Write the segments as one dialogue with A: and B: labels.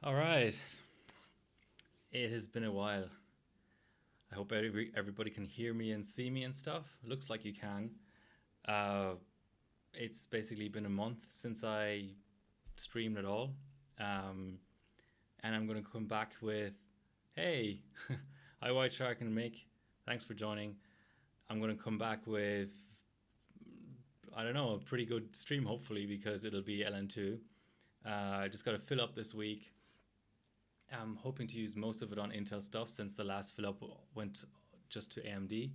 A: All right. It has been a while. I hope everybody can hear me and see me and stuff. Looks like you can. Uh, it's basically been a month since I streamed at all. Um, and I'm going to come back with, hey, hi, White Shark and Mick. Thanks for joining. I'm going to come back with, I don't know, a pretty good stream, hopefully, because it'll be LN2. I just got to fill up this week. I'm hoping to use most of it on Intel stuff since the last fill up went just to AMD.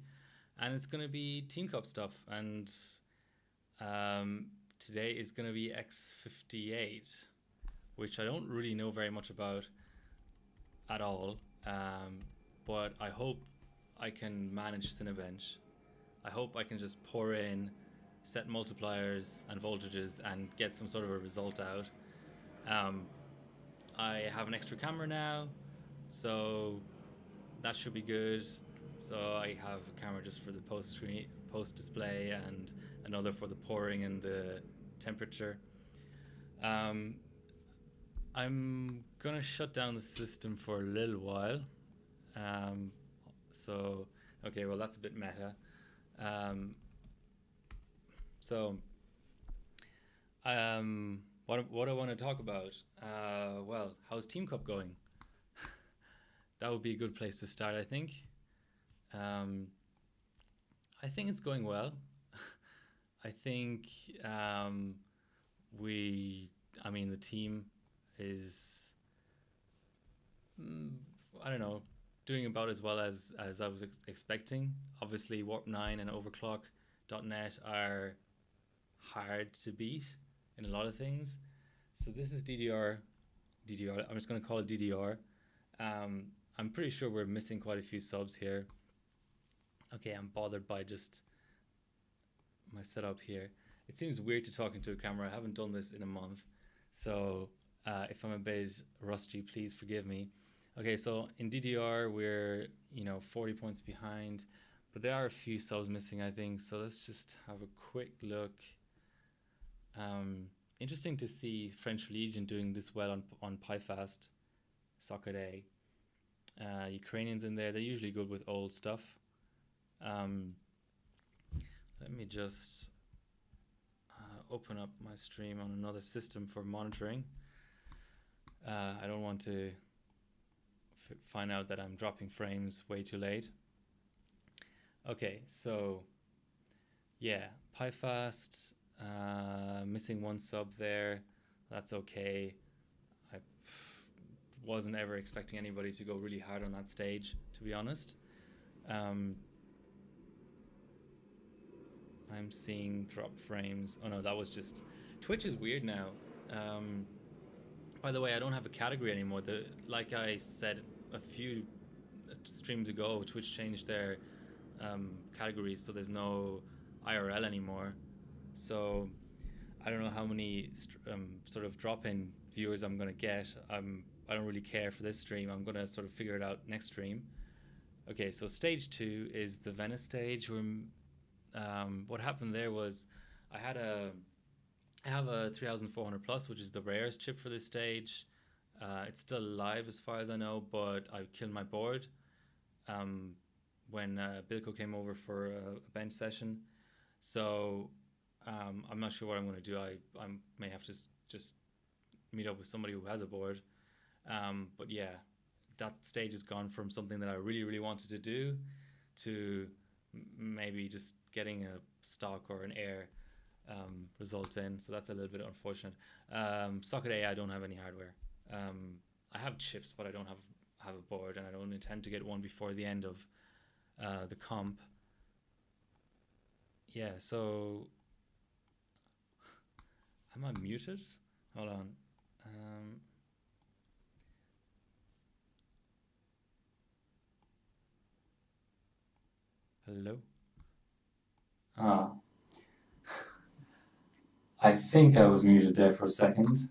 A: And it's going to be Team Cup stuff. And today is going to be X58, which I don't really know very much about at all. But I hope I can manage Cinebench. I hope I can just pour in, set multipliers and voltages and get some sort of a result out. I have an extra camera now, so that should be good. So I have a camera just for the post display and another for the pouring and the temperature. I'm gonna shut down the system for a little while. Okay, well that's a bit meta. So what I want to talk about? Well, how's Team Cup going? That would be a good place to start, I think. I think it's going well. I think the team is, I don't know, doing about as well as I was expecting. Obviously, Warp 9 and Overclock.net are hard to beat in a lot of things. So this is DDR. I'm just going to call it DDR. I'm pretty sure we're missing quite a few subs here. Okay, I'm bothered by just my setup here. It seems weird to talk into a camera. I haven't done this in a month. So if I'm a bit rusty, please forgive me. Okay, so in DDR, we're 40 points behind, but there are a few subs missing, I think. So let's just have a quick look. Interesting to see French Legion doing this well on PyFast, Socket A. Ukrainians in there, they're usually good with old stuff. Let me just open up my stream on another system for monitoring. I don't want to find out that I'm dropping frames way too late. Okay, so yeah, PyFast, missing one sub there. That's okay. I wasn't ever expecting anybody to go really hard on that stage, to be honest. I'm seeing drop frames. Oh no, that was just... Twitch is weird now. By the way, I don't have a category anymore. Like I said a few streams ago, Twitch changed their categories, so there's no IRL anymore. So I don't know how many sort of drop-in viewers I'm going to get. I don't really care for this stream. I'm going to sort of figure it out next stream. Okay, so stage 2 is the Venice stage. What happened there was I have a 3400 plus, which is the rarest chip for this stage. It's still live as far as I know, but I killed my board when Bilko came over for a bench session. So I'm not sure what I'm going to do. I may have to just meet up with somebody who has a board. But yeah, that stage has gone from something that I really, really wanted to do to maybe just getting a stock or an air result in. So that's a little bit unfortunate. Socket A, I don't have any hardware. I have chips, but I don't have a board, and I don't intend to get one before the end of the comp. Yeah, so am I muted? Hold on. Hello? I think I was muted there for a second.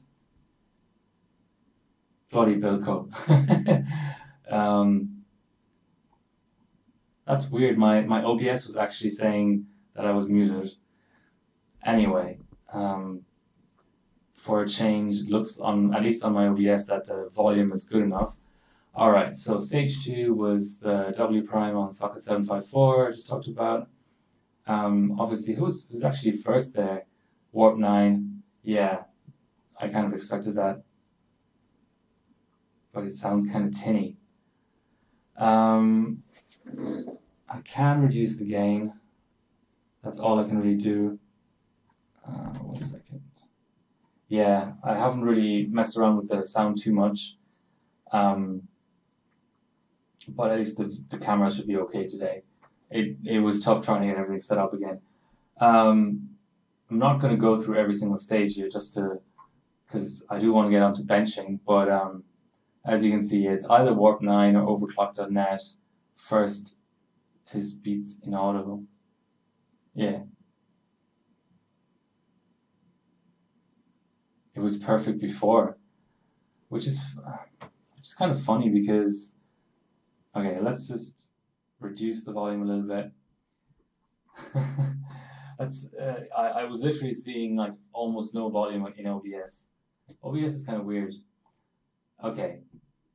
A: Bloody Bilko. That's weird. My OBS was actually saying that I was muted. Anyway, for a change. It looks on, at least on my OBS, that the volume is good enough. All right, so stage 2 was the W prime on socket 754 I just talked about. Obviously, who's actually first there? Warp 9. Yeah, I kind of expected that, but it sounds kind of tinny. I can reduce the gain. That's all I can really do. 1 second. Yeah, I haven't really messed around with the sound too much. But at least the camera should be okay today. It was tough trying to get everything set up again. I'm not going to go through every single stage here because I do want to get onto benching, but as you can see, it's either Warp 9 or overclock.net. First, tis beats inaudible. Yeah. It was perfect before, which is kind of funny because, okay, let's just reduce the volume a little bit. I was literally seeing like almost no volume in OBS. OBS is kind of weird. Okay,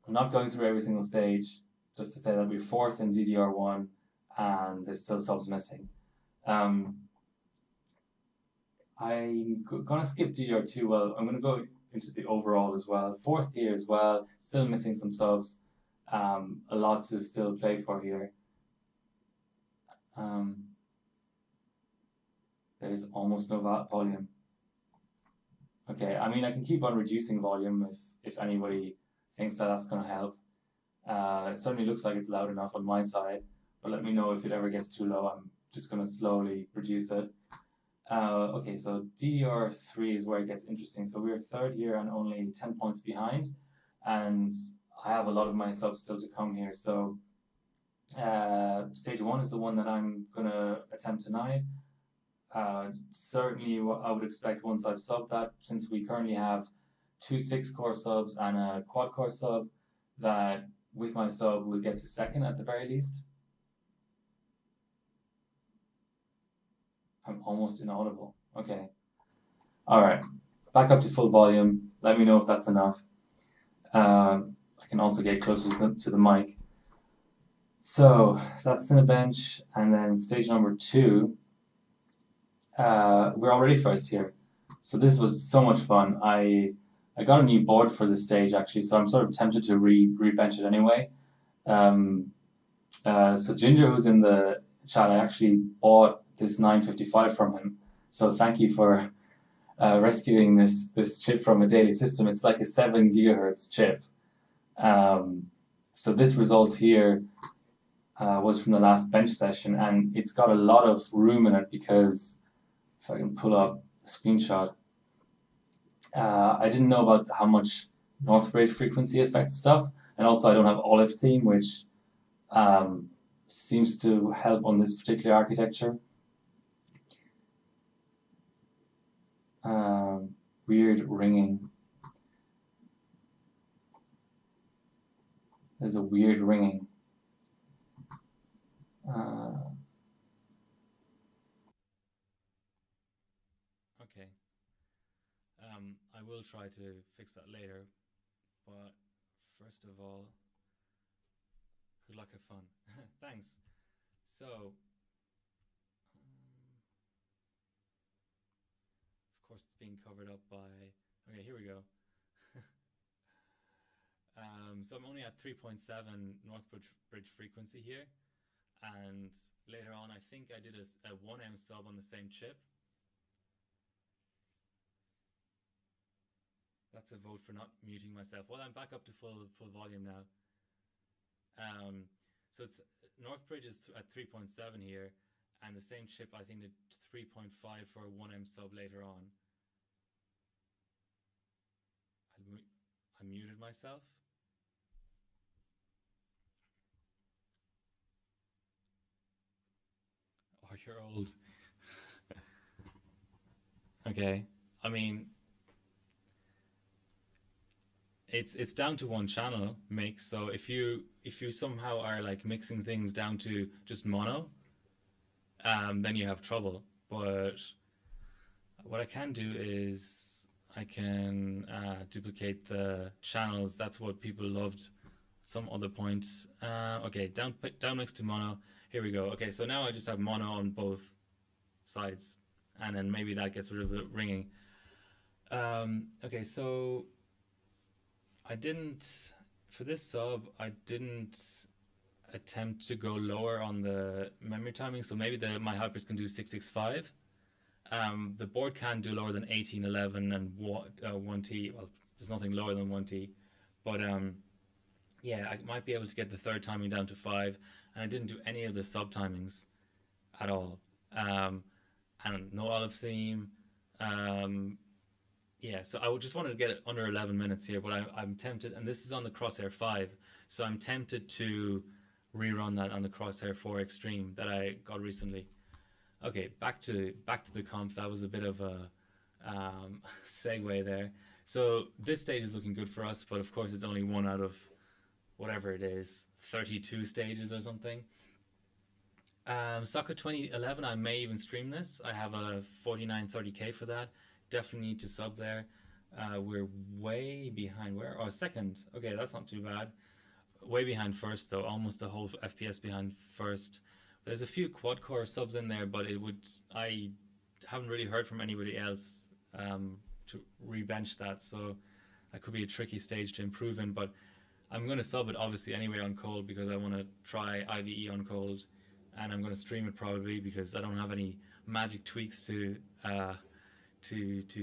A: I'm not going through every single stage, just to say that we're fourth in DDR1 and there's still subs missing. I'm gonna skip DDR2. Well, I'm gonna go into the overall as well. Fourth here as well, still missing some subs. A lot to still play for here. There's almost no volume. Okay, I mean I can keep on reducing volume if anybody thinks that that's gonna help. It certainly looks like it's loud enough on my side, but let me know if it ever gets too low. I'm just gonna slowly reduce it. Okay, so DDR3 is where it gets interesting. So we're third here and only 10 points behind, and I have a lot of my subs still to come here. So stage 1 is the one that I'm gonna attempt tonight. Certainly I would expect once I've subbed that, since we currently have 2 6-core subs and a quad-core sub, that with my sub we'll get to second at the very least. I'm almost inaudible. Okay. Alright. Back up to full volume. Let me know if that's enough. I can also get closer to the mic. So that's Cinebench, and then stage number 2. We're already first here. So this was so much fun. I got a new board for this stage actually, so I'm sort of tempted to re-bench it anyway. So Ginger, who's in the chat, I actually bought this 955 from him. So thank you for rescuing this chip from a daily system. It's like a 7 gigahertz chip. So this result here was from the last bench session, and it's got a lot of room in it because if I can pull up a screenshot, I didn't know about how much Northbridge frequency affects stuff, and also I don't have olive theme, which seems to help on this particular architecture. Weird ringing. There's a weird ringing. Okay. I will try to fix that later, but first of all, good luck, have fun. Thanks. So, of course, it's being covered up by. Okay, here we go. So I'm only at 3.7 Northbridge frequency here, and later on I think I did a 1M sub on the same chip. That's a vote for not muting myself. Well, I'm back up to full volume now. So it's Northbridge is at 3.7 here, and the same chip I think did 3.5 for a 1M sub later on. I muted myself. Oh, you're old. Okay, I mean, it's down to one channel mix. So if you somehow are like mixing things down to just mono, then you have trouble. But what I can do is I can duplicate the channels. That's what people loved. Some other points. Okay, down mix to mono. Here we go. Okay, so now I just have mono on both sides, and then maybe that gets rid of the ringing. Okay, so I didn't, for this sub, I didn't attempt to go lower on the memory timing, so maybe my hypers can do 665. The board can do lower than 1811 and 1T. Well, there's nothing lower than 1T, but yeah, I might be able to get the third timing down to 5, and I didn't do any of the sub timings at all. And no olive theme. Yeah, so I just wanted to get it under 11 minutes here, but I'm tempted, and this is on the Crosshair 5, so I'm tempted to rerun that on the Crosshair 4 Extreme that I got recently. Okay, back to the comp. That was a bit of a segue there. So this stage is looking good for us, but of course it's only one out of whatever it is, 32 stages or something. Soccer 2011, I may even stream this. I have a 4930K for that. Definitely need to sub there. We're way behind. Where? Oh, second. Okay, that's not too bad. Way behind first, though. Almost a whole FPS behind first. There's a few quad core subs in there, but I haven't really heard from anybody else to rebench that, so that could be a tricky stage to improve in. But I'm going to sub it obviously anyway on cold because I want to try IVE on cold, and I'm going to stream it probably because I don't have any magic tweaks to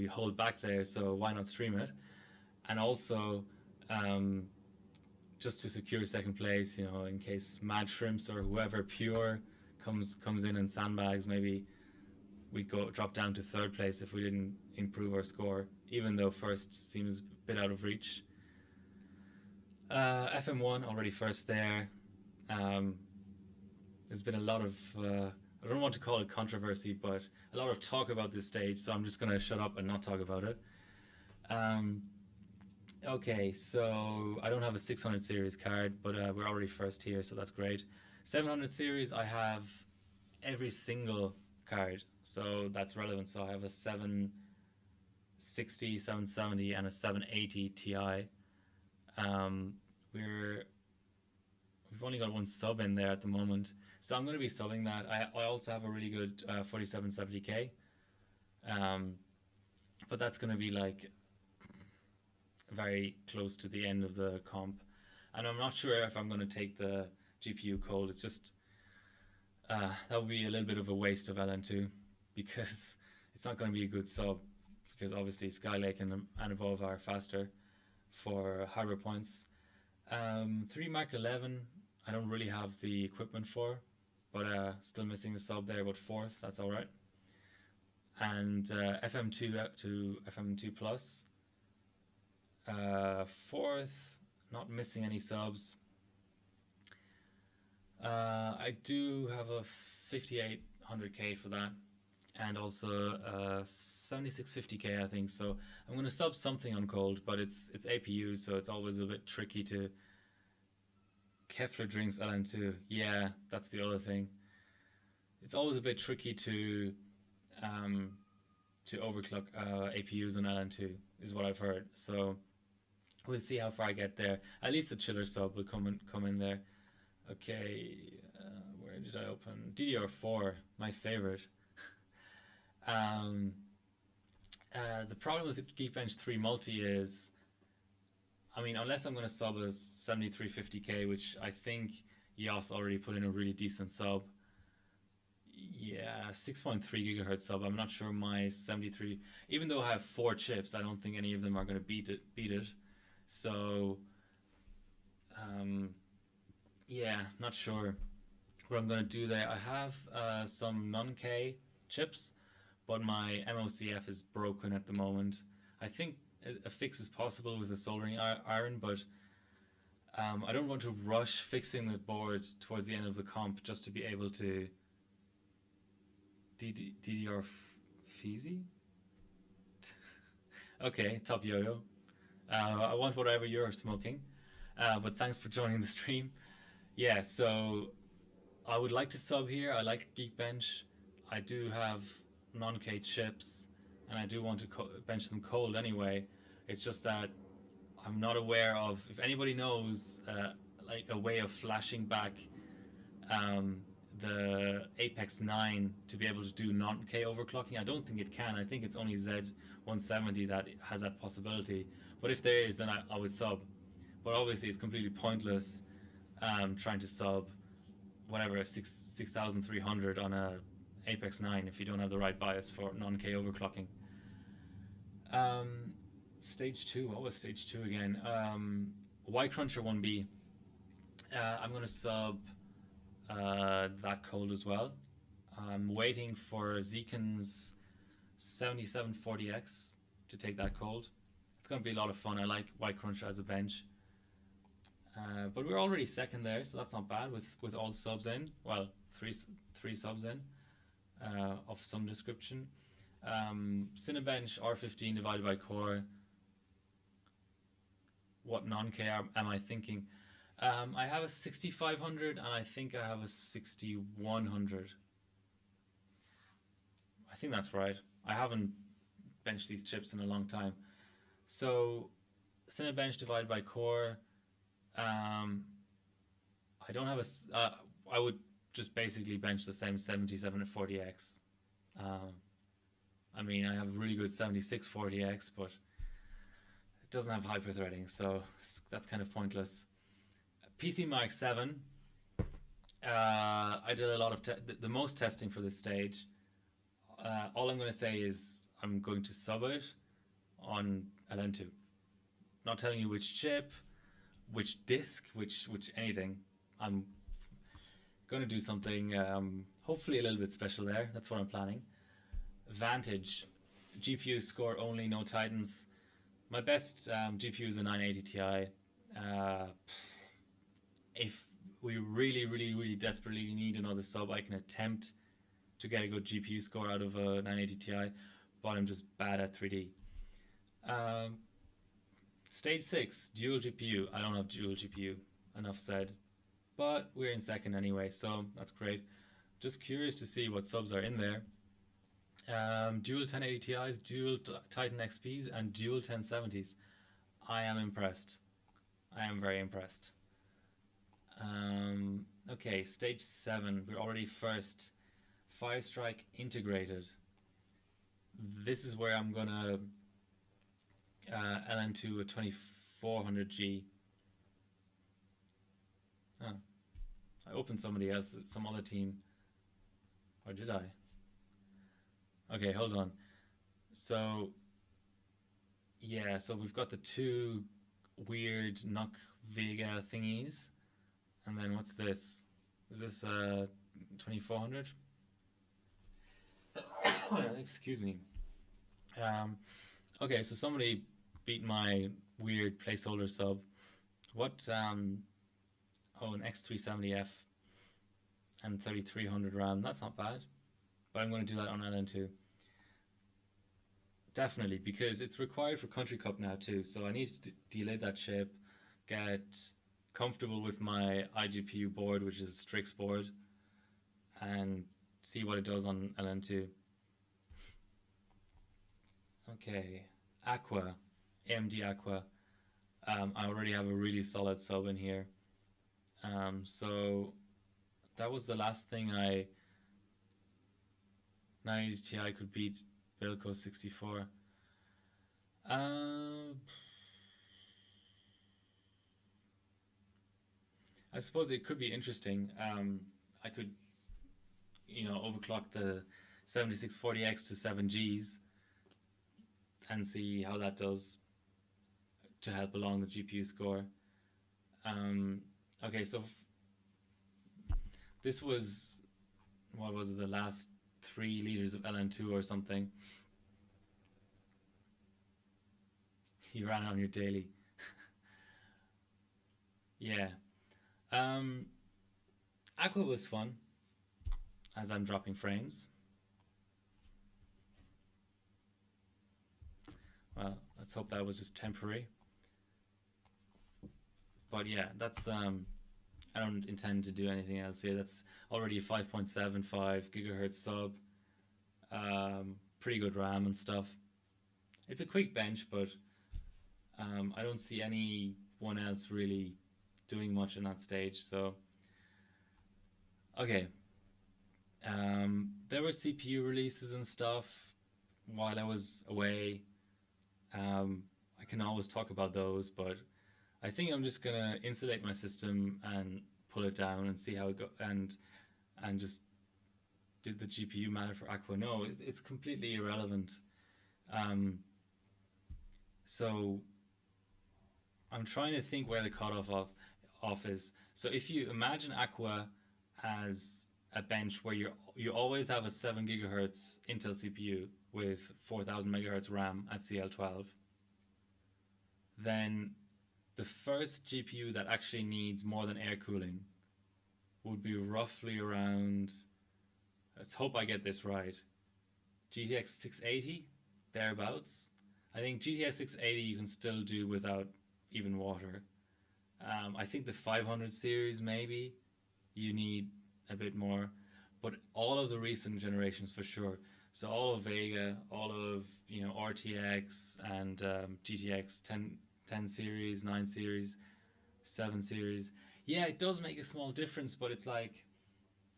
A: hold back there. So why not stream it? And also, just to secure second place, you know, in case Mad Shrimps or whoever pure comes in and sandbags, maybe we drop down to third place if we didn't improve our score, even though first seems a bit out of reach. FM1 already first there. There's been a lot of I don't want to call it controversy, but a lot of talk about this stage, so I'm just going to shut up and not talk about it. Okay, so I don't have a 600 series card, but we're already first here, so that's great. 700 series, I have every single card, so that's relevant. So I have a 760, 770, and a 780 Ti. We've only got one sub in there at the moment, so I'm going to be subbing that. I also have a really good 4770K, but that's going to be like very close to the end of the comp, and I'm not sure if I'm going to take the GPU cold. It's just that would be a little bit of a waste of LN2 because it's not going to be a good sub, because obviously Skylake and above are faster for hardware points. 3 Mark 11 I don't really have the equipment for, but still missing the sub there, but fourth, that's alright. And FM2 up to FM2 plus, fourth, not missing any subs. I do have a 5800K for that, and also 7650K I think, so I'm going to sub something on cold, but it's APU, so it's always a bit tricky to. Kepler drinks LN2, yeah, that's the other thing. It's always a bit tricky to overclock APUs on LN2 is what I've heard, so we'll see how far I get there. At least the chiller sub will come in there. Okay, where did I open? DDR4, my favorite. The problem with the Geekbench 3 Multi is, I mean, unless I'm going to sub a 7350K, which I think Yos already put in a really decent sub. Yeah, 6.3 gigahertz sub. I'm not sure my 73, even though I have 4 chips, I don't think any of them are going to beat it. So, yeah, not sure what I'm going to do there. I have some non-K chips, but my MOCF is broken at the moment. I think a fix is possible with a soldering iron, but I don't want to rush fixing the board towards the end of the comp just to be able to DDR Feezy? Okay, top yo-yo. I want whatever you're smoking, but thanks for joining the stream. Yeah, so I would like to sub here. I like Geekbench. I do have non-K chips. and I do want to bench them cold anyway. It's just that I'm not aware of, if anybody knows like a way of flashing back um, the Apex 9 to be able to do non-K overclocking. I don't think it can. I think it's only Z170 that has that possibility. But if there is, then I would sub. But obviously, it's completely pointless trying to sub whatever 6,300 on a Apex 9 if you don't have the right bias for non-K overclocking. Stage 2, what was stage 2 again? Y Cruncher 1B. I'm going to sub that cold as well. I'm waiting for Zekin's 7740X to take that cold. It's going to be a lot of fun. I like Y Cruncher as a bench. But we're already second there, so that's not bad with all subs in. Well, three subs in of some description. Cinebench R15 divided by core. What non-K am I thinking? I have a 6500 and I think I have a 6100. I think that's right. I haven't benched these chips in a long time. So Cinebench divided by core. I don't have a. I would just basically bench the same 7740X. I mean, I have a really good 7640X, but it doesn't have hyperthreading, so that's kind of pointless. PC Mark 7. I did a lot of the most testing for this stage. All I'm going to say is I'm going to sub it on LN2. Not telling you which chip, which disk, which anything. I'm going to do something hopefully a little bit special there. That's what I'm planning. Vantage, GPU score only, no Titans. My best GPU is a 980 Ti. If we really desperately need another sub, I can attempt to get a good GPU score out of a 980 Ti, but I'm just bad at 3D. Stage 6, dual GPU. I don't have dual GPU, enough said. But we're in second anyway, so that's great. Just curious to see what subs are in there. Dual 1080 Ti's, dual Titan XPs, and dual 1070s. I am impressed. I am very impressed. Okay, stage 7. We're already first. Firestrike integrated. This is where I'm gonna LN2 a 2400G. Oh, I opened somebody else, some other team. Or did I? Okay, hold on. So, yeah, so we've got the two weird Nock Vega thingies. And then what's this? Is this 2400? Excuse me. Okay, so somebody beat my weird placeholder sub. What? Oh, an X370F and 3300 RAM. That's not bad. But I'm going to do that on LN2. Definitely, because it's required for Country Cup now too. So I need to delay that chip, get comfortable with my iGPU board, which is Strix board, and see what it does on LN2. Okay, Aqua, AMD Aqua. I already have a really solid sub in here. So that was the last thing 980 Ti could beat Bilco 64. I suppose it could be interesting. I could, overclock the 7640X to 7Gs and see how that does to help along the GPU score. Okay, so this was, what was it, the last 3 liters of LN2 or something. You ran on your daily. Yeah. Aqua was fun, as I'm dropping frames. Well, let's hope that was just temporary. But yeah, that's I don't intend to do anything else here. That's already a 5.75 gigahertz sub. pretty good RAM and stuff. It's a quick bench, but I don't see anyone else really doing much in that stage. So, okay. There were CPU releases and stuff while I was away. I can always talk about those, but I think I'm just gonna insulate my system and pull it down and see how it go, and just did the GPU matter for Aqua? No, it's completely irrelevant. So I'm trying to think where the cutoff off is. So if you imagine Aqua as a bench where you always have a 7 gigahertz Intel CPU with 4000 megahertz RAM at CL12, then the first GPU that actually needs more than air cooling would be roughly around, let's hope I get this right, GTX 680, thereabouts. I think GTX 680 you can still do without even water. I think the 500 series maybe you need a bit more, but all of the recent generations for sure. So all of Vega, all of RTX and GTX 10 series, 9 series, 7 series. Yeah, it does make a small difference, but it's like,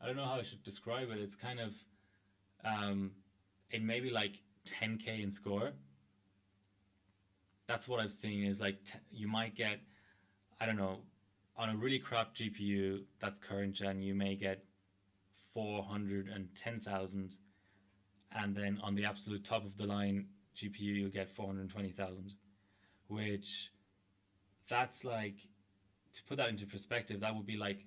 A: I don't know how I should describe it. It's kind of it may be like 10k in score. That's what I've seen is like you might get, I don't know, on a really crap GPU that's current gen, you may get 410,000, and then on the absolute top of the line GPU you'll get 420,000, which that's like, to put that into perspective, that would be like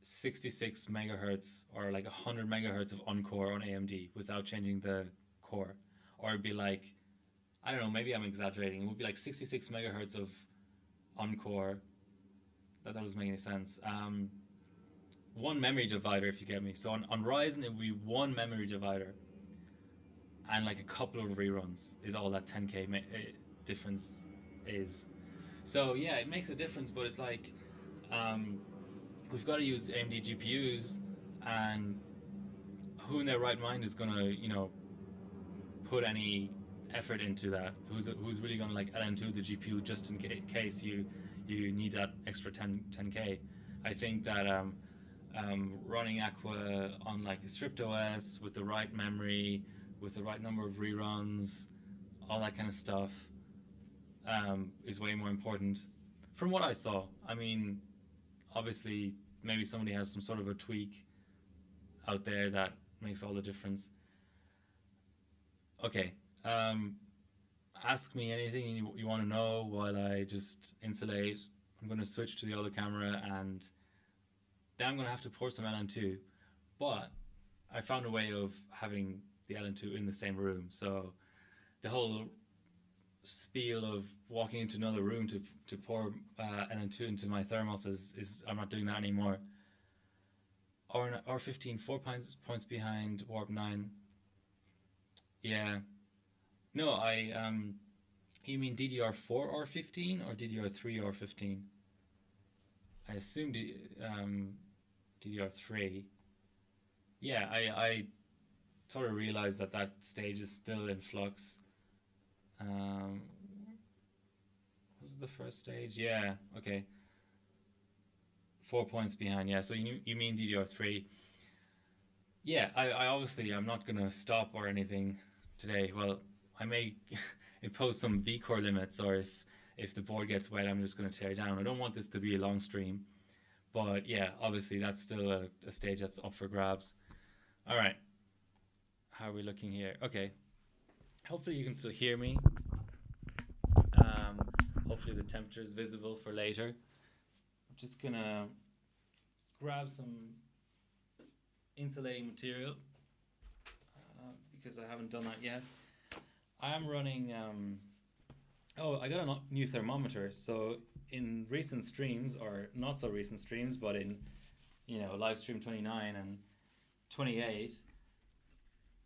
A: 66 megahertz or like 100 megahertz of on-core on AMD without changing the core. Or it'd be like, I don't know, maybe I'm exaggerating, it would be like 66 megahertz of on-core. That doesn't make any sense. One memory divider, if you get me. So on Ryzen it would be one memory divider and like a couple of reruns is all that 10k difference is. So yeah, it makes a difference, but it's like we've got to use AMD GPUs, and who in their right mind is gonna put any effort into that? Who's really gonna like LN2 the GPU just in case you need that extra 10k? I think that running Aqua on like a stripped OS with the right memory, with the right number of reruns, all that kind of stuff, is way more important from what I saw. I mean, obviously maybe somebody has some sort of a tweak out there that makes all the difference. Okay, ask me anything you want to know while I just insulate. I'm going to switch to the other camera, and then I'm going to have to pour some LN2, but I found a way of having the LN2 in the same room, so the whole spiel of walking into another room to pour LN2 into my thermos is I'm not doing that anymore. R15 4 points behind Warp 9. Yeah. No, you mean DDR4 R15 or DDR3 R15? I assume DDR3. Yeah, I sort of realized that stage is still in flux. Was it the first stage? Yeah, okay. 4 points behind, yeah. So you mean DDR3. Yeah, I obviously, I'm not going to stop or anything today. Well, I may impose some vCore limits, or if the board gets wet, I'm just going to tear it down. I don't want this to be a long stream. But yeah, obviously that's still a stage that's up for grabs. All right. How are we looking here? Okay. Hopefully you can still hear me. Hopefully the temperature is visible for later. I'm just gonna grab some insulating material because I haven't done that yet. I'm running I got a new thermometer. So in recent streams, or not so recent streams, but in Livestream 29 and 28,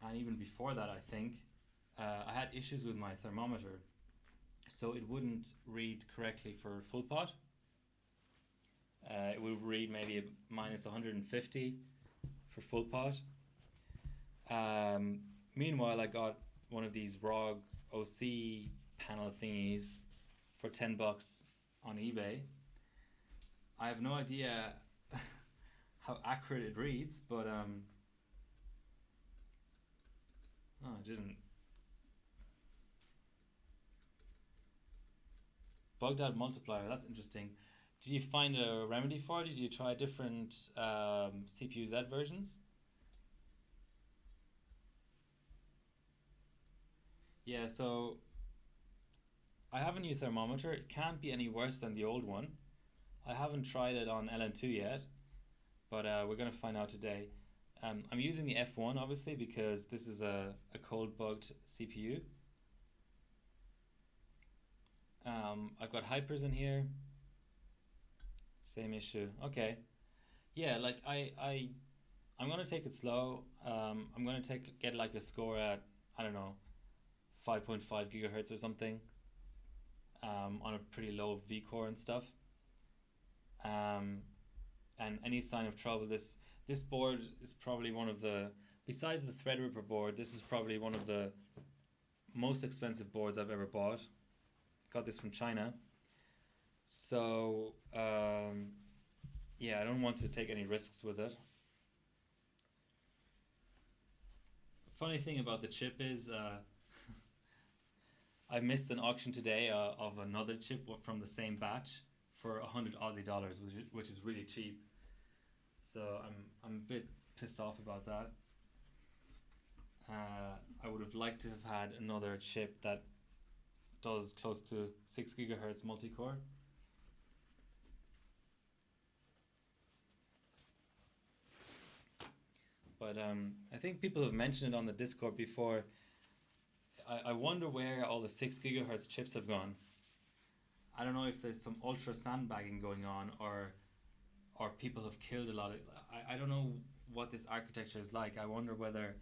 A: and even before that, I think I had issues with my thermometer, so it wouldn't read correctly for full pot. It would read maybe a minus 150 for full pot. Meanwhile, I got one of these ROG OC panel thingies for $10 on eBay. I have no idea how accurate it reads, but oh, it didn't. Bugged out multiplier, that's interesting. Did you find a remedy for it? Did you try different CPU-Z versions? Yeah, so I have a new thermometer. It can't be any worse than the old one. I haven't tried it on LN2 yet, but we're going to find out today. I'm using the F1 obviously because this is a cold bugged CPU. I've got hypers in here. Same issue. Okay. Yeah, like I'm gonna take it slow. I'm gonna get like a score at, I don't know, 5.5 gigahertz or something. On a pretty low V core and stuff. And any sign of trouble, this board is probably one of the, besides the Threadripper board, this is probably one of the most expensive boards I've ever bought. Got this from China. So yeah, I don't want to take any risks with it. Funny thing about the chip is I missed an auction today of another chip from the same batch for 100 Aussie dollars, which is really cheap. So I'm a bit pissed off about that. I would have liked to have had another chip that does close to 6 gigahertz multi-core. But I think people have mentioned it on the Discord before. I wonder where all the 6 gigahertz chips have gone. I don't know if there's some ultra sandbagging going on, or people have killed a lot of. I don't know what this architecture is like. I wonder whether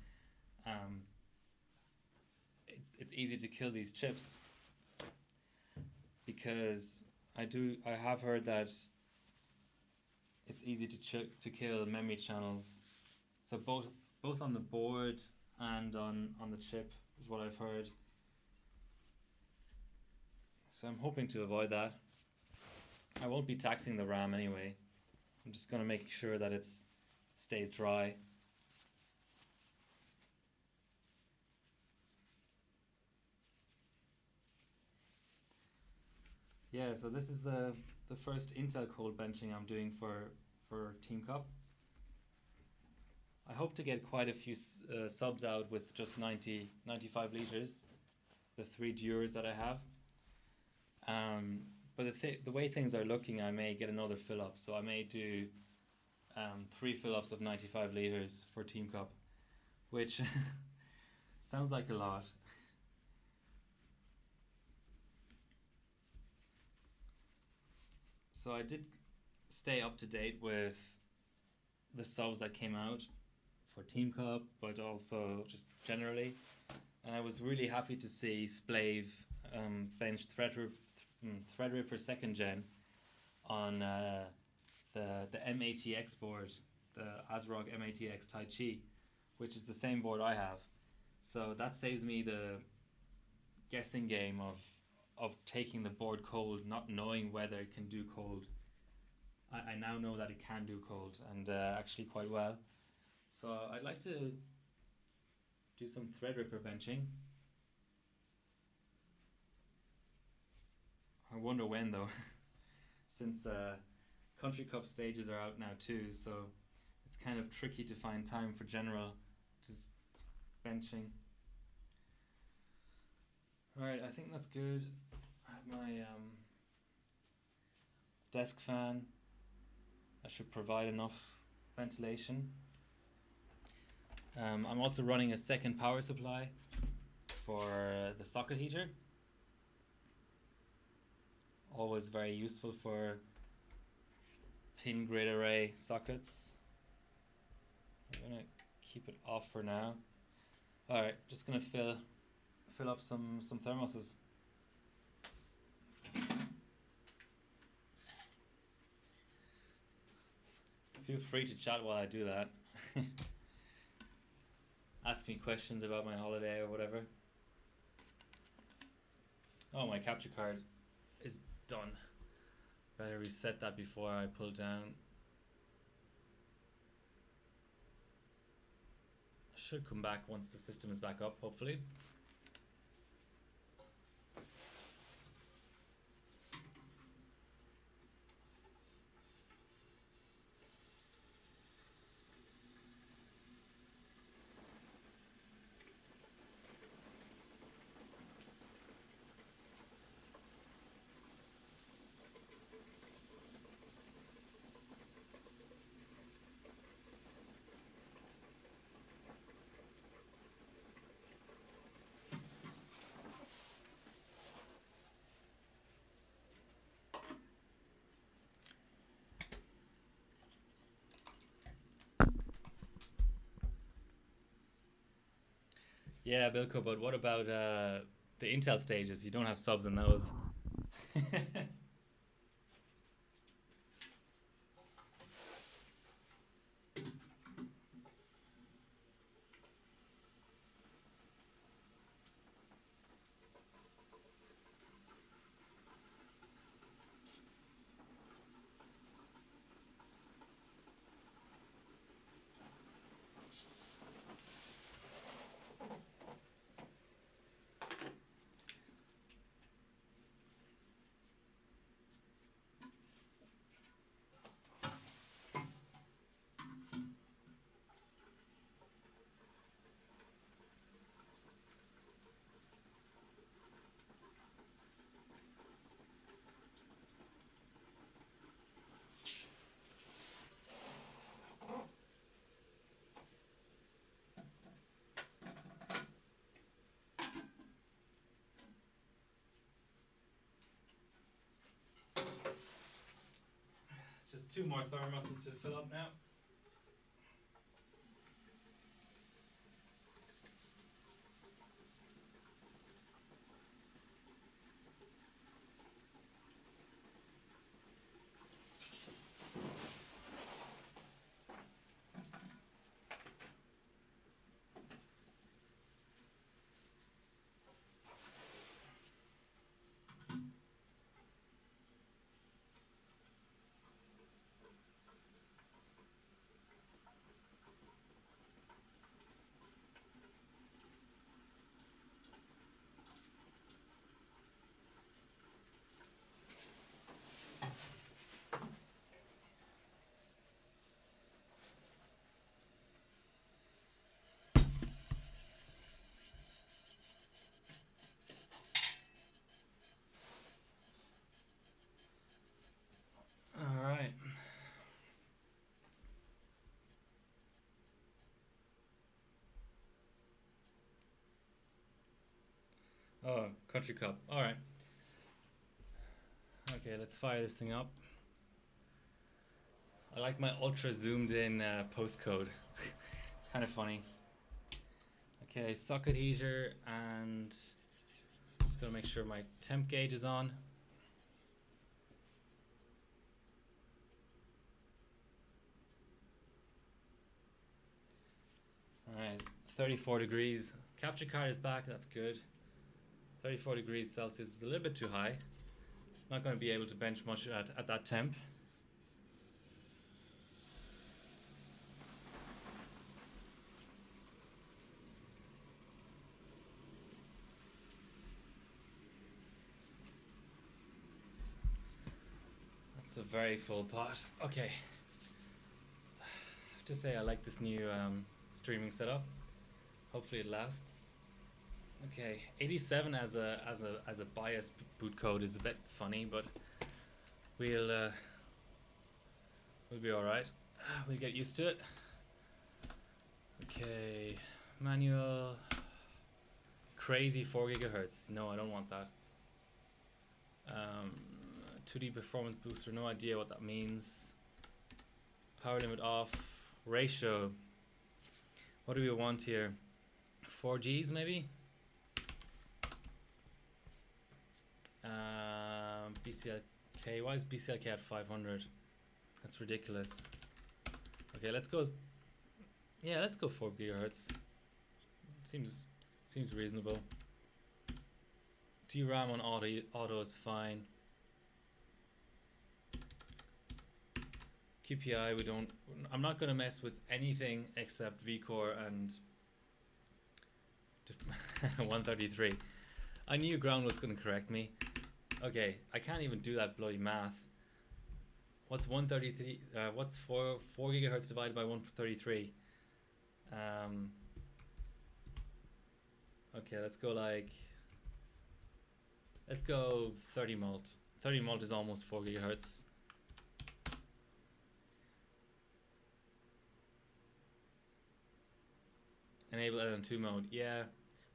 A: it's easy to kill these chips, because I have heard that it's easy to kill memory channels. So both on the board and on the chip is what I've heard. So I'm hoping to avoid that. I won't be taxing the RAM anyway. I'm just going to make sure that it stays dry. Yeah, so this is the first Intel cold benching I'm doing for Team Cup. I hope to get quite a few subs out with just 95 liters, the 3 Dures that I have. But the way things are looking, I may get another fill up. So I may do 3 fill ups of 95 liters for Team Cup, which sounds like a lot. So I did stay up to date with the subs that came out for Team Cup, but also just generally. And I was really happy to see Splave bench Threadripper 2nd gen on the M80X board, the ASRock M80X Tai Chi, which is the same board I have. So that saves me the guessing game of taking the board cold, not knowing whether it can do cold. I now know that it can do cold, and actually quite well. So I'd like to do some Threadripper benching. I wonder when though, since Country Cup stages are out now too, so it's kind of tricky to find time for general just benching. Alright, I think that's good. I have my desk fan. That should provide enough ventilation. I'm also running a second power supply for the socket heater. Always very useful for pin grid array sockets. I'm gonna keep it off for now. Alright, just gonna fill up some thermoses. Feel free to chat while I do that. Ask me questions about my holiday or whatever. Oh, my capture card is done. Better reset that before I pull down. Should come back once the system is back up, hopefully. Yeah, Bilko, but what about the Intel stages? You don't have subs in those. Just 2 more thermoses to fill up now. All right. Oh, Country Cup. All right. Okay, let's fire this thing up. I like my ultra zoomed in postcode. It's kind of funny. Okay, socket heater, and just gotta make sure my temp gauge is on. All right, 34 degrees. Capture card is back, that's good. 34 degrees Celsius is a little bit too high. Not going to be able to bench much at that temp. That's a very full pot. Okay. I have to say I like this new streaming setup. Hopefully it lasts. Okay, 87 as a bias boot code is a bit funny, but we'll be all right. We'll get used to it. Okay, manual. Crazy 4 gigahertz. No, I don't want that. 2D performance booster. No idea what that means. Power limit off. Ratio. What do we want here? 4 Gs maybe. BCLK. Why is BCLK at 500? That's ridiculous. Okay, let's go. Yeah, let's go 4 gigahertz. Seems reasonable. DRAM on auto is fine. QPI, we don't. I'm not going to mess with anything except vCore and 133. I knew Ground was going to correct me. Okay, I can't even do that bloody math. What's 133? What's 4 gigahertz divided by 133? Okay, let's go like. Let's go 30 mult. 30 mult is almost 4 gigahertz. Enable LN2 mode, yeah,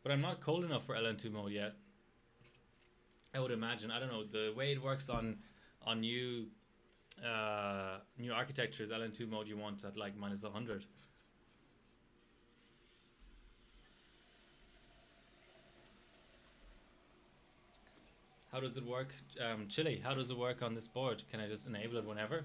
A: but I'm not cold enough for LN2 mode yet. I would imagine. I don't know, the way it works on new new architectures, LN2 mode you want at like minus 100. How does it work? Chili, how does it work on this board? Can I just enable it whenever?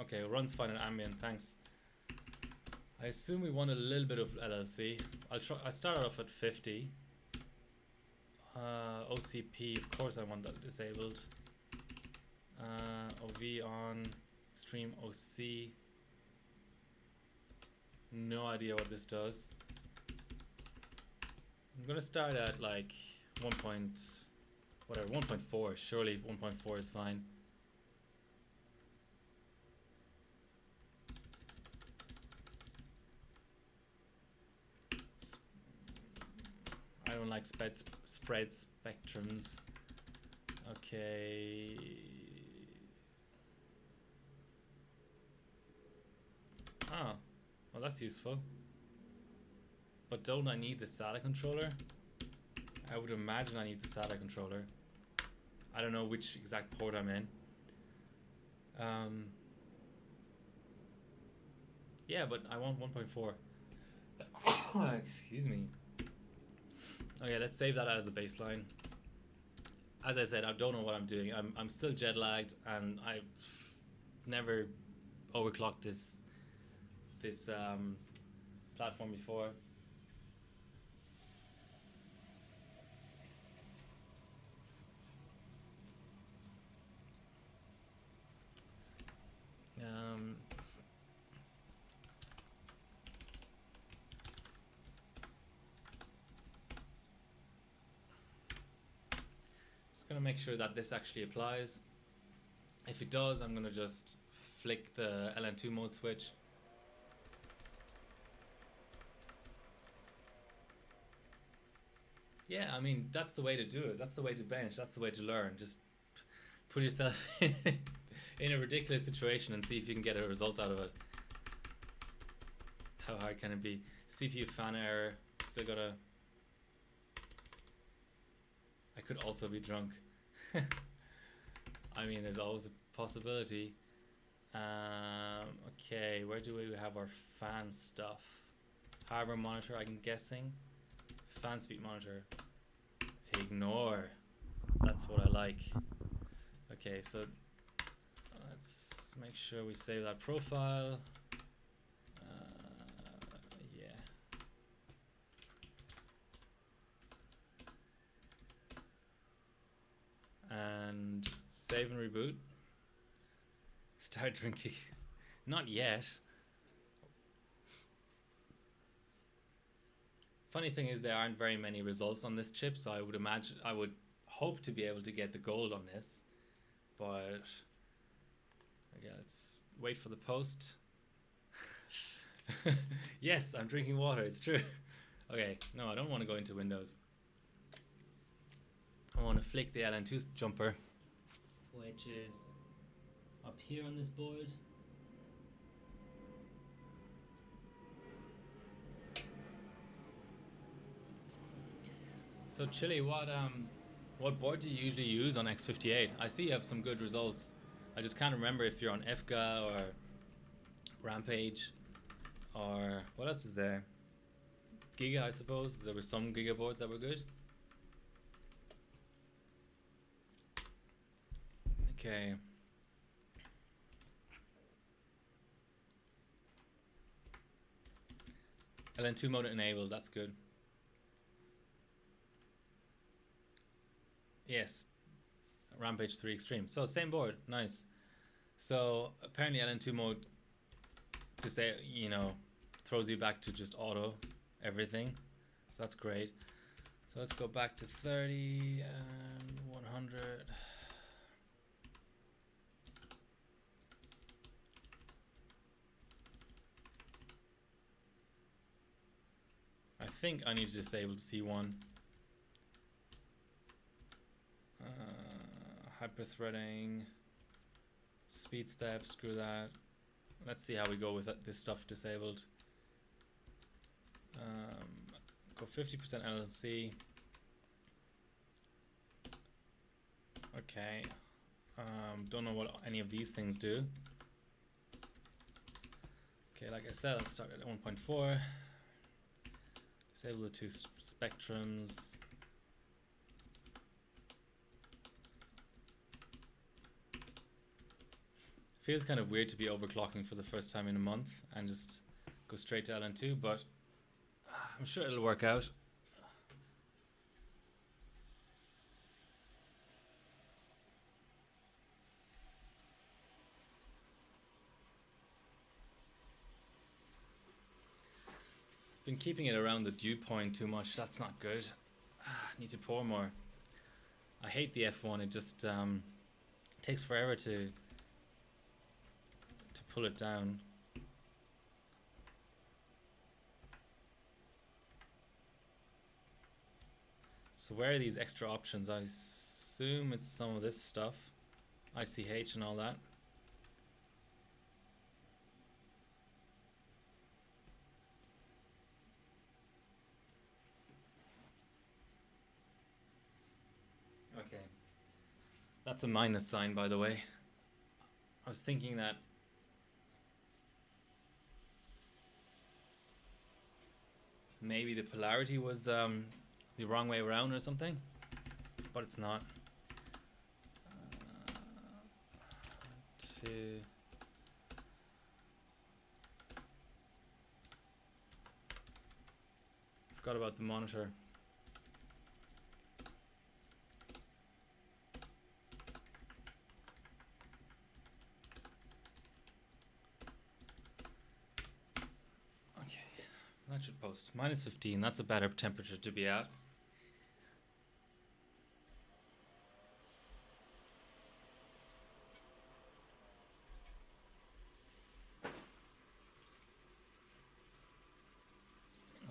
A: Okay, runs fine in ambient, thanks. I assume we want a little bit of LLC. I'll start off at 50. OCP, of course I want that disabled. OV on, extreme OC. No idea what this does. I'm gonna start at like 1.4. Surely 1.4 is fine. I don't like spread spectrums. Okay. Ah, well that's useful. But don't I need the SATA controller? I would imagine I need the SATA controller. I don't know which exact port I'm in. Yeah, but I want 1.4. Excuse me. Okay, let's save that as a baseline. As I said, I don't know what I'm doing. I'm still jet lagged, and I've never overclocked this platform before. Just gonna make sure that this actually applies. If it does, I'm gonna just flick the LN2 mode switch. Yeah, I mean, that's the way to do it. That's the way to bench. That's the way to learn. Just put yourself in a ridiculous situation and see if you can get a result out of it. How hard can it be? CPU fan error. Still gotta... I could also be drunk. I mean, there's always a possibility. Okay, where do we have our fan stuff? Hardware monitor, I'm guessing. Fan speed monitor. Ignore. That's what I like. Okay, so let's make sure we save that profile. Yeah. And save and reboot. Start drinking. Not yet. Funny thing is there aren't very many results on this chip, so I would hope to be able to get the gold on this. But okay, let's wait for the post. Yes, I'm drinking water, it's true. Okay, no, I don't want to go into Windows. I want to flick the LN2 jumper, which is up here on this board. So Chili, what board do you usually use on X58? I see you have some good results. I just can't remember if you're on FGA or Rampage or what else is there? Giga, I suppose. There were some Giga boards that were good. Okay. LN2 mode enabled, that's good. Yes, Rampage 3 Extreme. So same board, nice. So apparently LN2 mode to say, you know, throws you back to just auto everything. So that's great. So let's go back to 30 and 100. I think I need to disable C1. Hyperthreading, speed step, screw that. Let's see how we go with this stuff disabled. Go 50% LLC. Okay. Don't know what any of these things do. Okay, like I said, let's start at 1.4. Disable the two spectrums. Feels kind of weird to be overclocking for the first time in a month and just go straight to LN2, but I'm sure it'll work out. Been keeping it around the dew point too much. That's not good. Need to pour more. I hate the F1. It just takes forever to pull it down. So where are these extra options? I assume it's some of this stuff, ICH and all that. Okay, that's a minus sign, by the way. I was thinking that maybe the polarity was the wrong way around or something, but it's not. Forgot about the monitor. That should post. Minus 15, that's a better temperature to be at.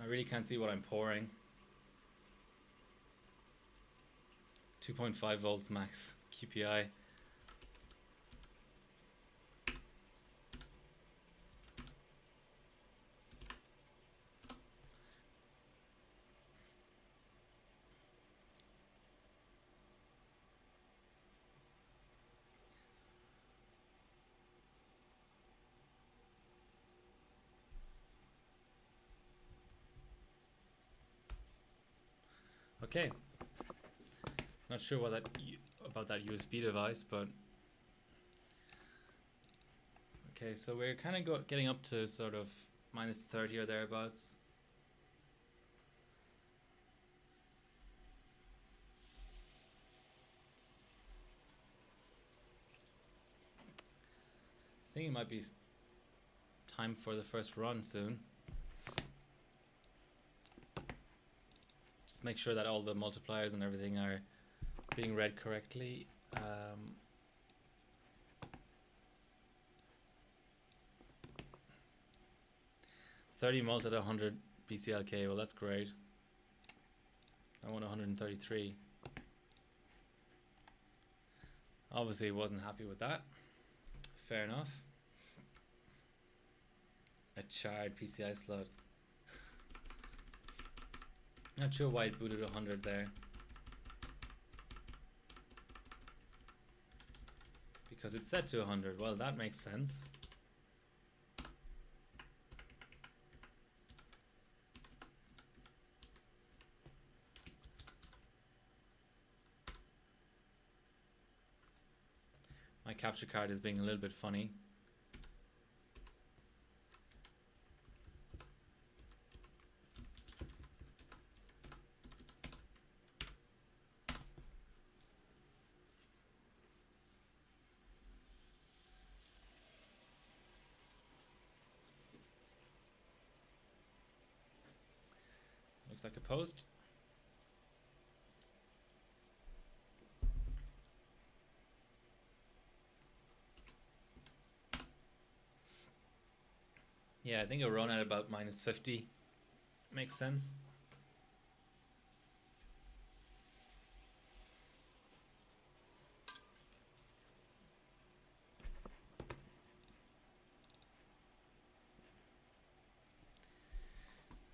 A: I really can't see what I'm pouring. 2.5 volts max QPI. Okay, not sure what about that USB device, but okay, so we're kind of getting up to sort of minus 30 or thereabouts. I think it might be time for the first run soon. Make sure that all the multipliers and everything are being read correctly. 30 mult at 100 BCLK, well that's great. I want 133. Obviously wasn't happy with that. Fair enough. A charred PCI slot. Not sure why it booted 100 there. Because it's set to 100. Well, that makes sense. My capture card is being a little bit funny. Seems like a post. Yeah, I think it'll run at about minus 50. Makes sense.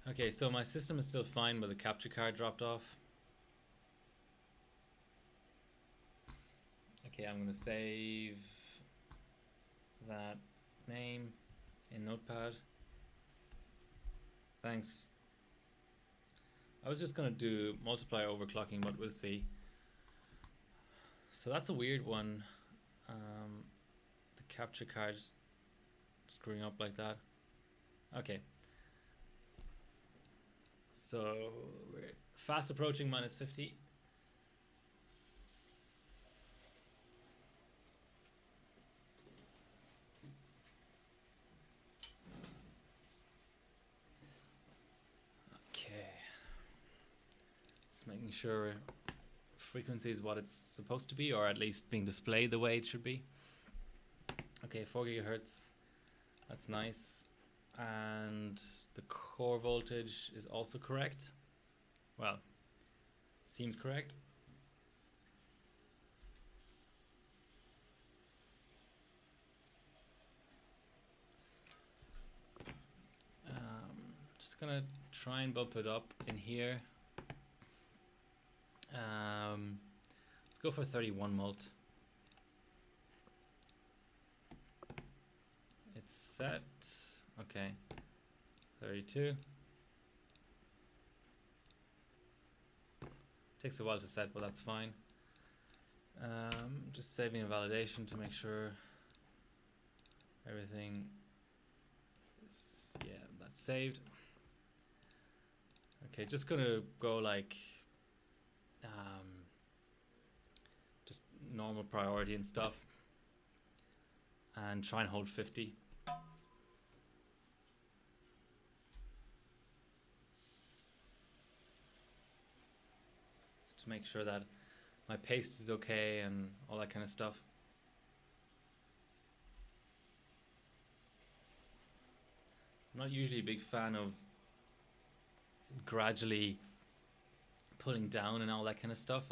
A: Okay, so my system is still fine, but the capture card dropped off. Okay, I'm going to save that name in Notepad. Thanks. I was just going to do multiply overclocking, but we'll see. So that's a weird one. The capture card screwing up like that. Okay. So we're fast approaching minus 50. Okay. Just making sure frequency is what it's supposed to be, or at least being displayed the way it should be. Okay, 4 gigahertz. That's nice. And the core voltage is also correct. Well, seems correct. Just gonna try and bump it up in here. Let's go for 31 mult. It's set. Okay. 32. Takes a while to set, but that's fine. Just saving a validation to make sure everything is, yeah, that's saved. Okay, just gonna go like just normal priority and stuff, and try and hold 50. Just to make sure that my paste is okay and all that kind of stuff. I'm not usually a big fan of gradually pulling down and all that kind of stuff.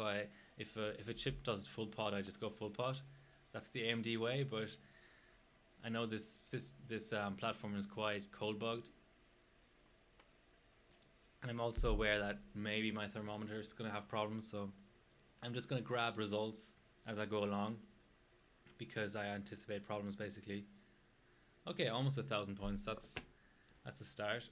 A: If a chip does full pot, I just go full pot. That's the AMD way, but I know this platform is quite cold bugged, and I'm also aware that maybe my thermometer is going to have problems, so I'm just going to grab results as I go along because I anticipate problems basically. Okay, almost 1,000 points. That's a start.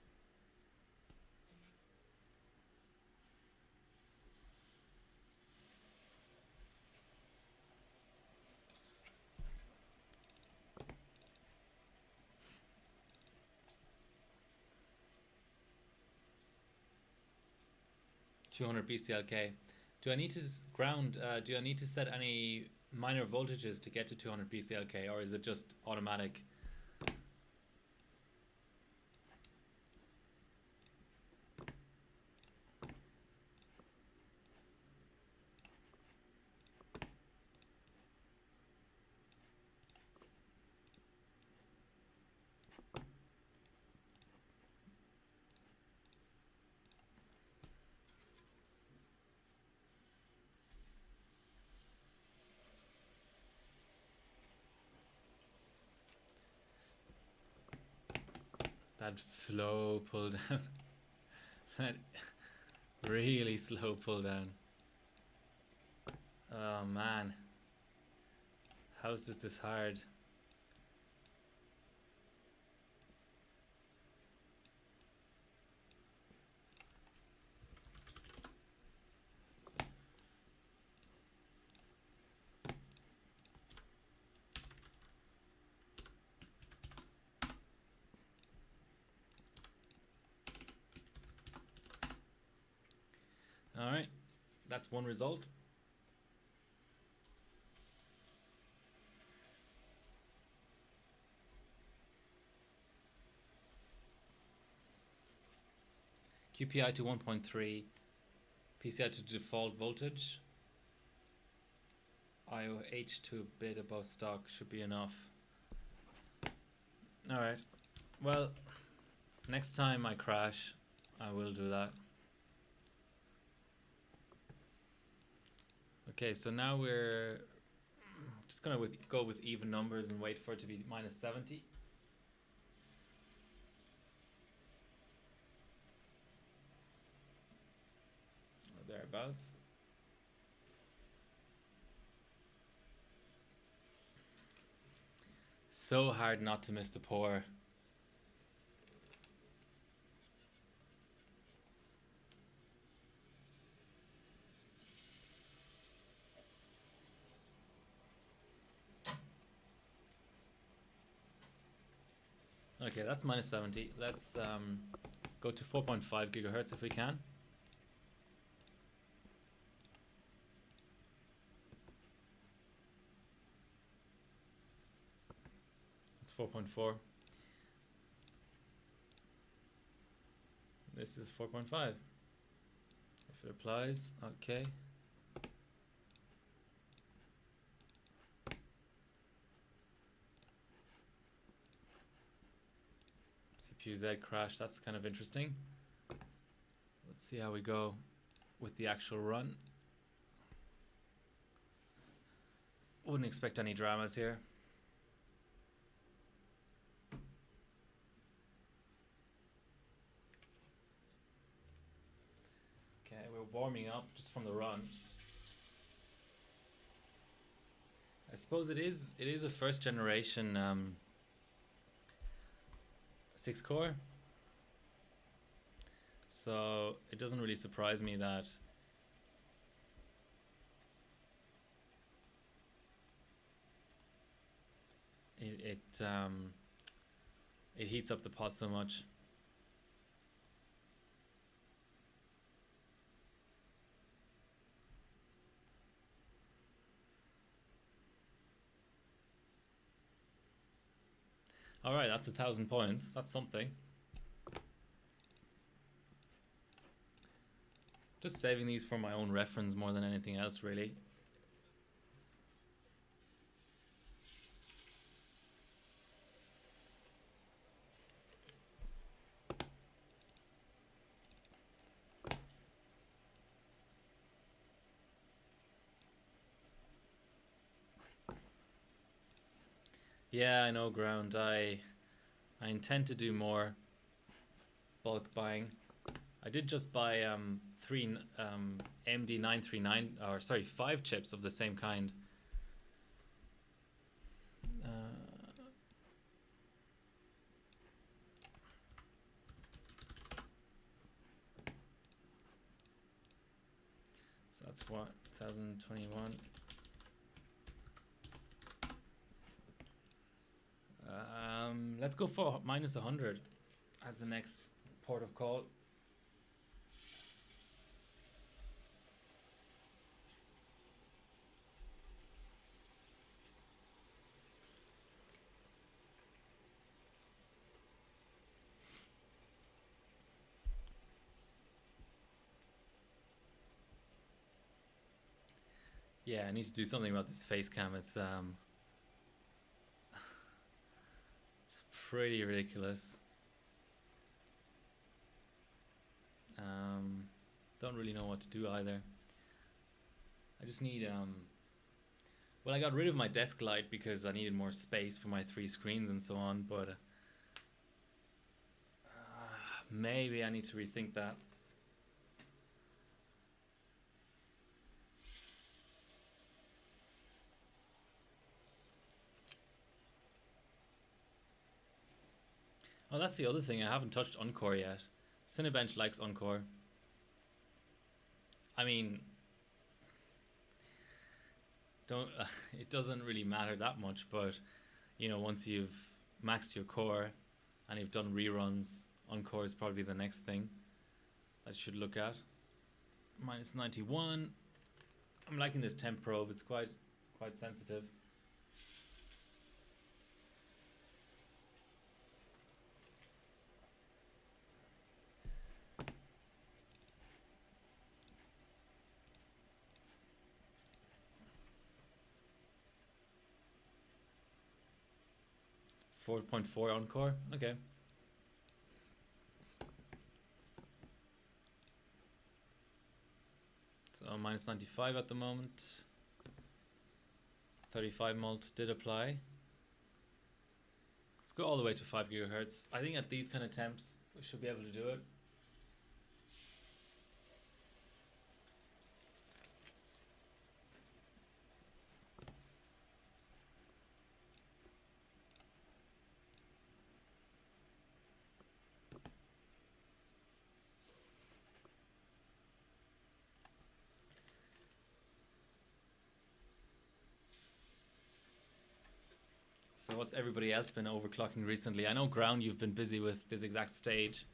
A: $200 BCLK. Do I need to ground? Do I need to set any minor voltages to get to 200 BCLK, or is it just automatic? That slow pull down. That really slow pull down. Oh man. How is this hard? Alright, that's one result. QPI to 1.3, PCI to default voltage, IOH to a bit above stock should be enough. Alright, well, next time I crash, I will do that. Okay, so now we're just gonna go with even numbers and wait for it to be minus 70. Or thereabouts. So hard not to miss the pour. Okay, that's minus 70. Let's go to 4.5 gigahertz if we can. It's 4.4. This is 4.5. If it applies, okay. CPU Z crash, that's kind of interesting. Let's see how we go with the actual run. Wouldn't expect any dramas here. Okay, we're warming up just from the run. I suppose it is a first generation 6 core. So it doesn't really surprise me that it heats up the pot so much. All right, that's 1,000 points. That's something. Just saving these for my own reference more than anything else, really. Yeah, I know, Ground. I intend to do more bulk buying. I did just buy three MD939, or sorry, 5 chips of the same kind. So that's what, 1021. Let's go for minus 100 as the next port of call. Yeah, I need to do something about this face cam. It's pretty ridiculous. Don't really know what to do either. I just need well, I got rid of my desk light because I needed more space for my 3 screens and so on, but maybe I need to rethink that. Oh, that's the other thing. I haven't touched Encore yet. Cinebench likes Encore. I mean, it doesn't really matter that much, but you know, once you've maxed your core and you've done reruns, Encore is probably the next thing that you should look at. Minus 91. I'm liking this temp probe. It's quite sensitive. 4.4 encore. Okay. So minus 95 at the moment. 35 mult did apply. Let's go all the way to 5 gigahertz. I think at these kind of temps, we should be able to do it. So what's everybody else been overclocking recently? I know Ground, you've been busy with this exact stage.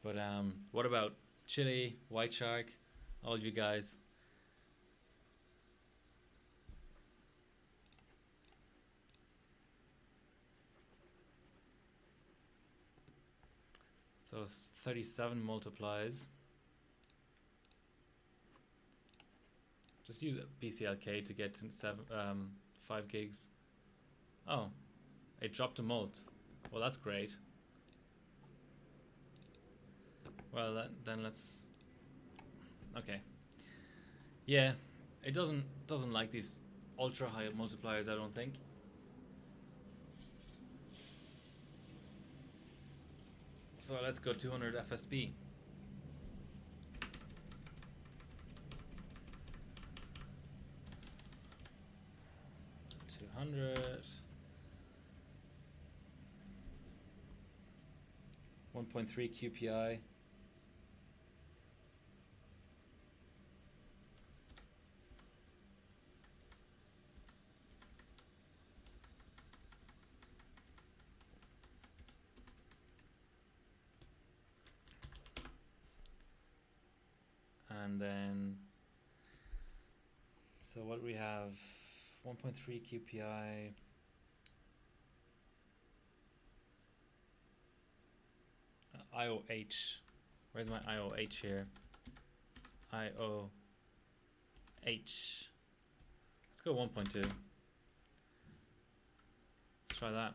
A: But what about Chile, White Shark, all you guys? So 37 multiplies. Just use BCLK to get to 5 gigs. Oh, it dropped a mult. Well, that's great. Well, then let's. Okay. Yeah, it doesn't like these ultra high multipliers, I don't think. So let's go 200 FSB. 200. 1.3 QPI. And then, so what do we have? 1.3 QPI. IOH. Where's my IOH here? IOH. Let's go 1.2. Let's try that.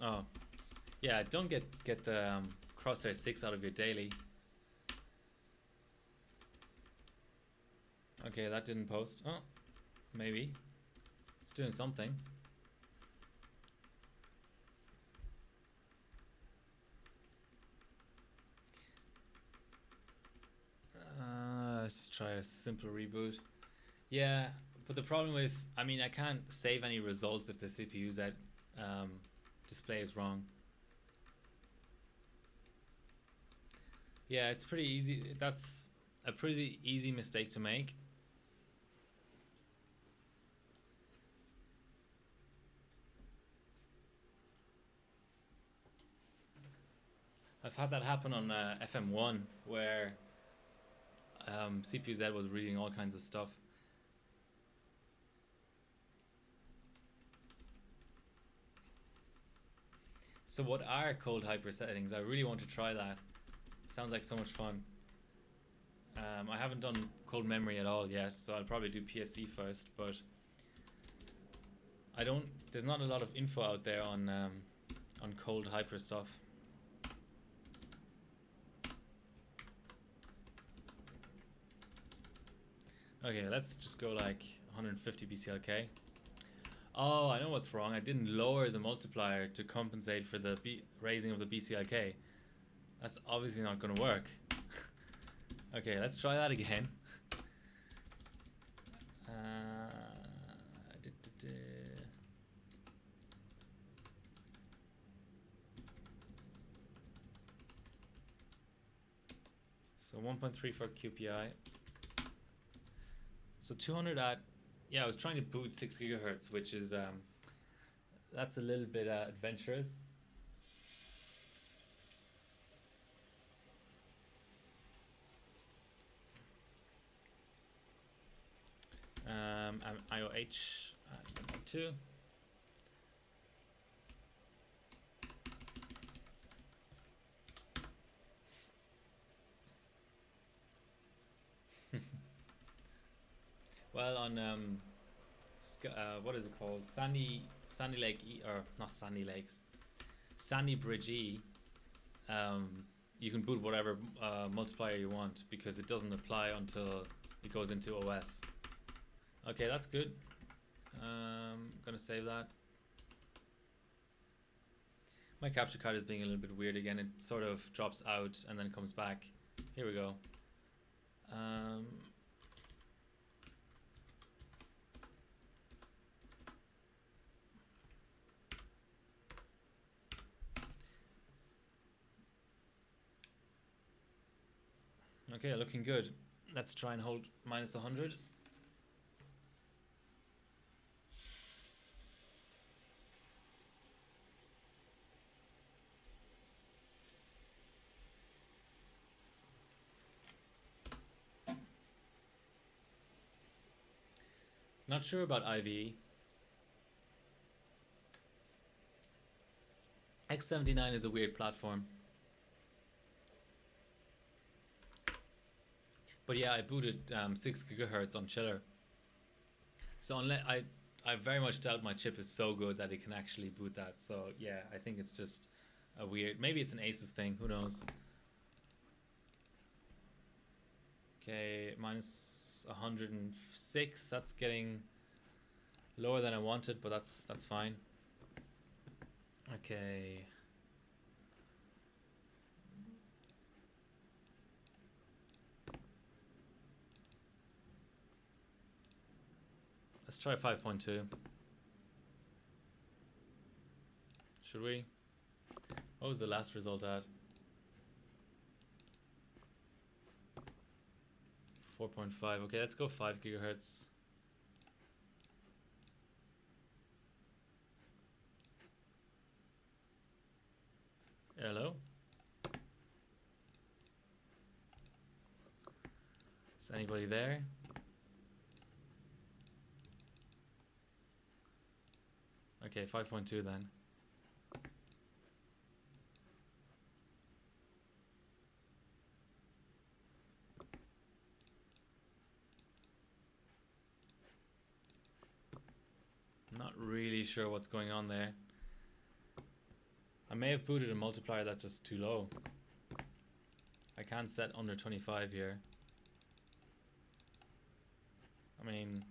A: Oh, yeah, don't get the Crosshair 6 out of your daily. Okay, that didn't post. Oh, maybe. It's doing something. Let's just try a simple reboot. Yeah, but the problem with, I mean, I can't save any results if the CPU's at display is wrong. Yeah, it's pretty easy. That's a pretty easy mistake to make. I've had that happen on FM1 where CPU-Z was reading all kinds of stuff. So what are cold hyper settings? I really want to try that. Sounds like so much fun. I haven't done cold memory at all yet, so I'll probably do PSC first, but there's not a lot of info out there on cold hyper stuff. Okay, let's just go like 150 BCLK. Oh, I know what's wrong. I didn't lower the multiplier to compensate for the raising of the BCLK. That's obviously not going to work. Okay, let's try that again. So 1.34 QPI. So 200 at, yeah, I was trying to boot 6 gigahertz, which is, that's a little bit adventurous. And IOH, 2. Well, on what is it called? Sandy Lake E, or not Sandy Lakes, Sandy Bridge E. You can boot whatever multiplier you want because it doesn't apply until it goes into OS. Okay, that's good. Gonna save that. My capture card is being a little bit weird again. It sort of drops out and then comes back. Here we go. Okay, looking good. Let's try and hold minus 100. Not sure about IVE. X79 is a weird platform. But yeah, I booted 6 gigahertz on Chiller. So unless I very much doubt my chip is so good that it can actually boot that. So yeah, I think it's just a weird, maybe it's an Asus thing, who knows. Okay, minus 106, that's getting lower than I wanted, but that's fine. Okay. Let's try 5.2. Should we? What was the last result at? 4.5. Okay, let's go 5 gigahertz. Hello? Is anybody there? Okay, 5.2 then. Not really sure what's going on there. I may have booted a multiplier that's just too low. I can't set under 25 here. I mean...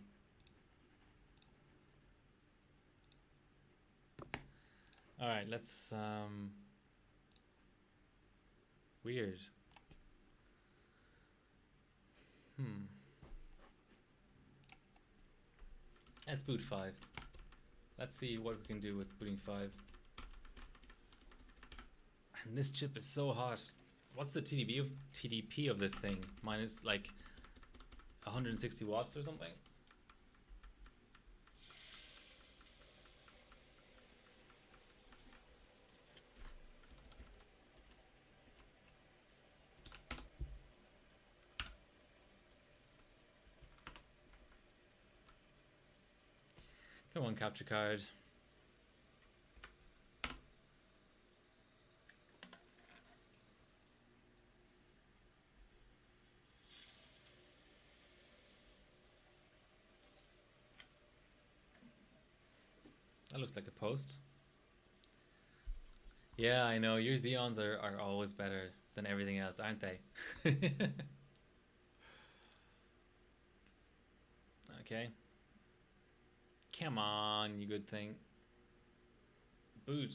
A: Alright, let's... Weird. Let's boot 5. Let's see what we can do with booting 5. And this chip is so hot. What's the TDP of this thing? Minus like 160 watts or something? Come on, capture card. That looks like a post. Yeah, I know. Your Xeons are always better than everything else, aren't they? Okay. Come on, you good thing. Boot.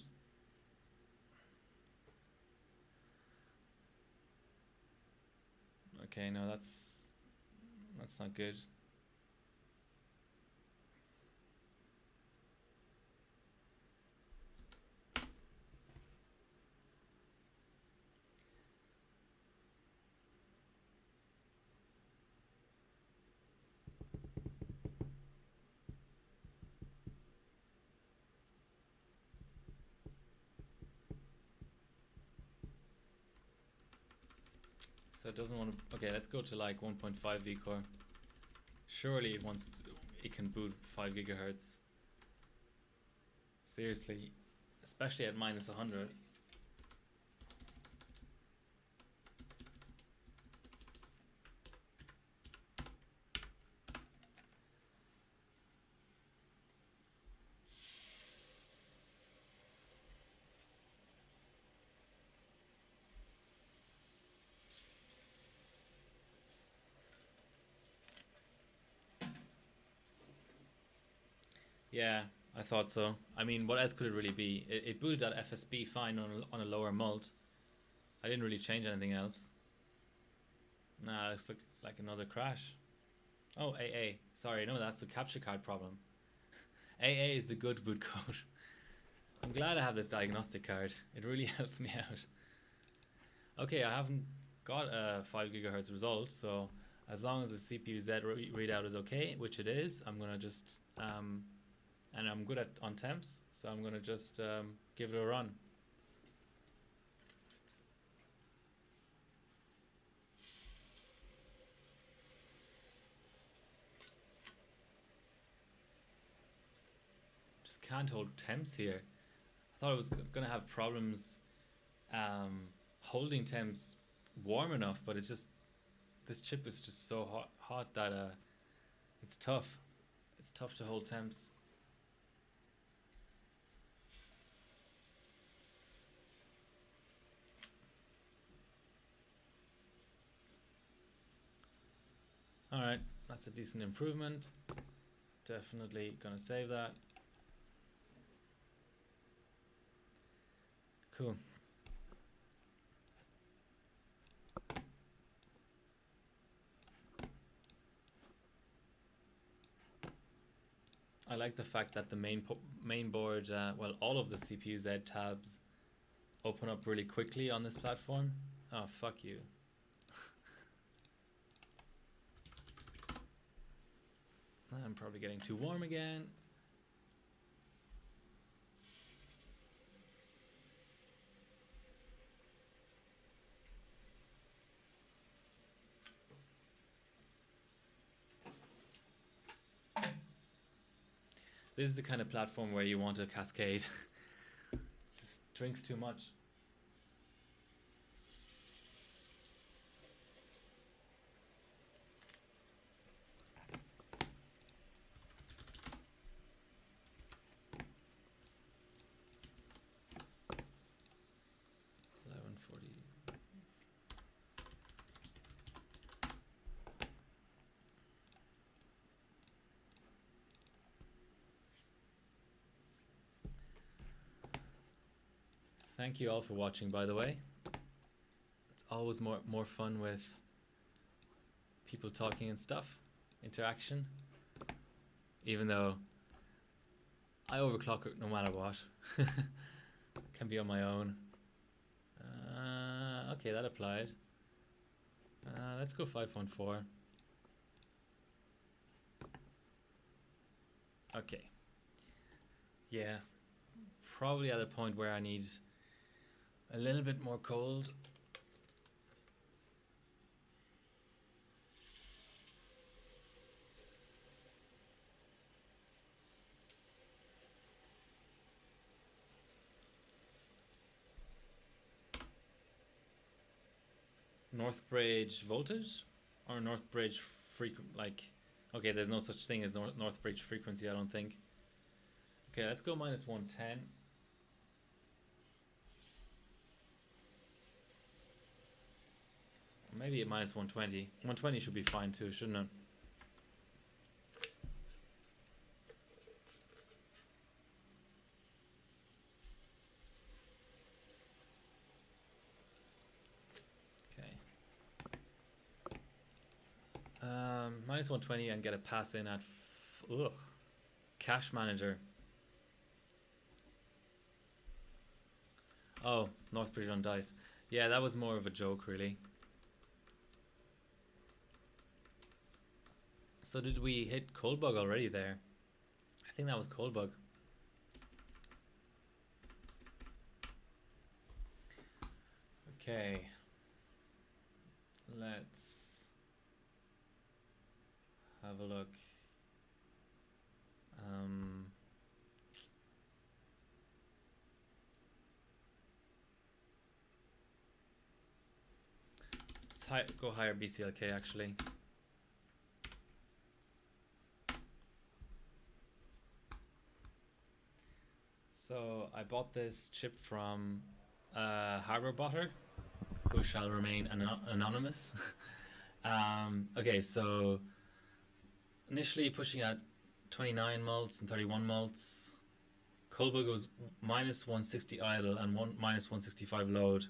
A: Okay, no, that's not good. So it doesn't want to... Okay, let's go to like 1.5 V core. Surely it wants to... It can boot 5 gigahertz. Seriously, especially at minus 100. Yeah, I thought so. I mean, what else could it really be? It booted that FSB fine on a lower mult. I didn't really change anything else. Nah, it's like another crash. Oh, AA. Sorry, no, that's the capture card problem. AA is the good boot code. I'm glad I have this diagnostic card. It really helps me out. Okay, I haven't got a 5 gigahertz result, so as long as the CPU Z readout is okay, which it is, I'm gonna just and I'm good at on temps, so I'm gonna just give it a run. Just can't hold temps here. I thought I was gonna have problems holding temps warm enough, but it's just this chip is just so hot that it's tough. It's tough to hold temps. All right, that's a decent improvement. Definitely gonna save that. Cool. I like the fact that the main board, well, all of the CPU Z tabs open up really quickly on this platform. Oh, fuck you. I'm probably getting too warm again. This is the kind of platform where you want a cascade. Just drinks too much. Thank you all for watching, by the way. It's always more fun with people talking and stuff, interaction. Even though I overclock it no matter what. Can be on my own. Okay, that applied. Let's go 5.4. Okay. Yeah, probably at a point where I need a little bit more cold. Northbridge voltage or Northbridge frequency? Like, okay, there's no such thing as Northbridge frequency, I don't think. Okay, let's go minus 110. Maybe at minus 120. 120 should be fine too, shouldn't it? Okay. Minus 120 and get a pass in at cache manager. Oh, Northbridge on dice. Yeah, that was more of a joke, really. So did we hit Coldbug already there? I think that was Coldbug. Okay. Let's have a look. go higher BCLK actually. So I bought this chip from Hardware Botter, who shall remain anonymous. Okay, so initially pushing at 29 mults and 31 mults. Colbug was minus 160 idle and minus 165 load.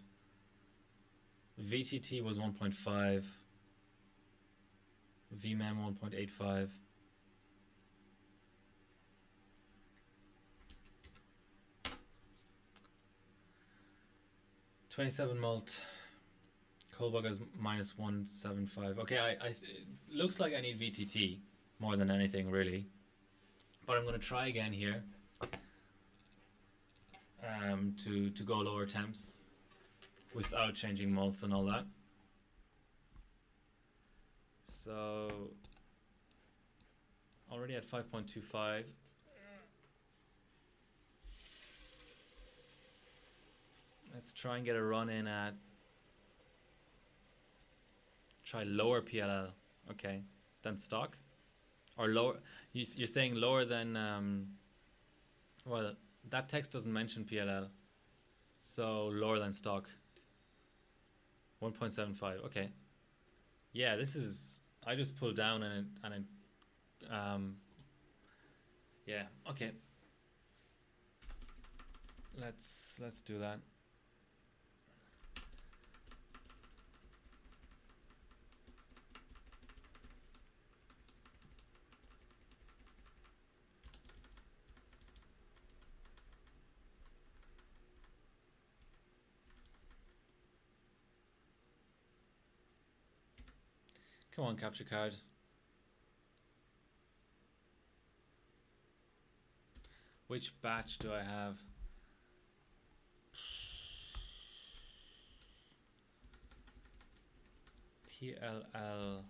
A: VTT was 1.5. VMEM 1.85. $27 mult. Colbug is minus 175. Okay, it looks like I need VTT more than anything really, but I'm going to try again here to go lower temps without changing mults and all that. So already at 5.25. Let's try and get a run in at, try lower PLL, okay, than stock, or lower. You're saying lower than, well, that text doesn't mention PLL, so lower than stock. 1.75, okay. Yeah, this is, I just pulled down and it yeah, okay. Let's do that. Come on, capture card. Which batch do I have? PLL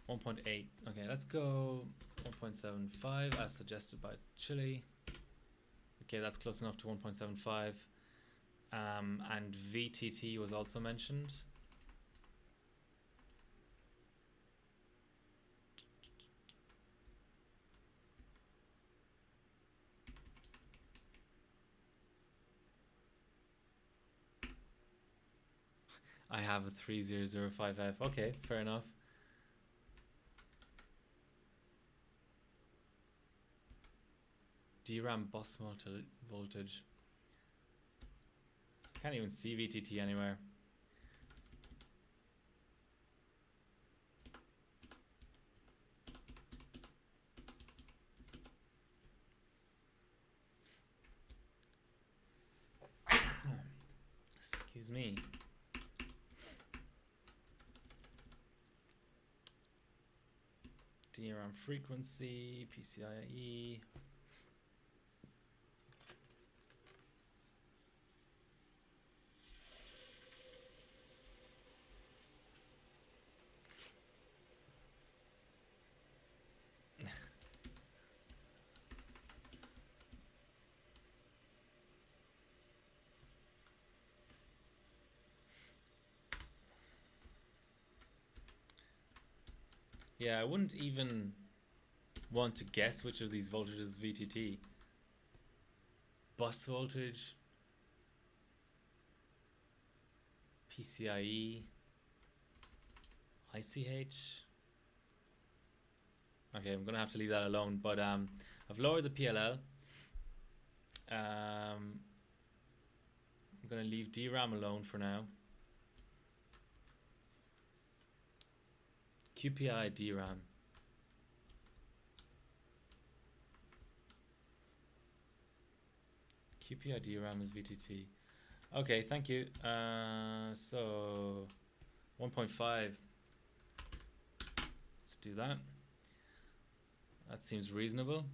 A: 1.8. Okay, let's go 1.75 as suggested by Chile. Okay, that's close enough to 1.75. And VTT was also mentioned. I have a 3005F. Okay, fair enough. DRAM bus voltage. Can't even see VTT anywhere. Excuse me. DRAM frequency, PCIe. Yeah, I wouldn't even want to guess which of these voltages is VTT. Bus voltage, PCIe, ICH. Okay, I'm gonna have to leave that alone. But I've lowered the PLL. I'm gonna leave DRAM alone for now. QPI DRAM. QPI DRAM is VTT. Okay, thank you. So 1.5. Let's do that. That seems reasonable.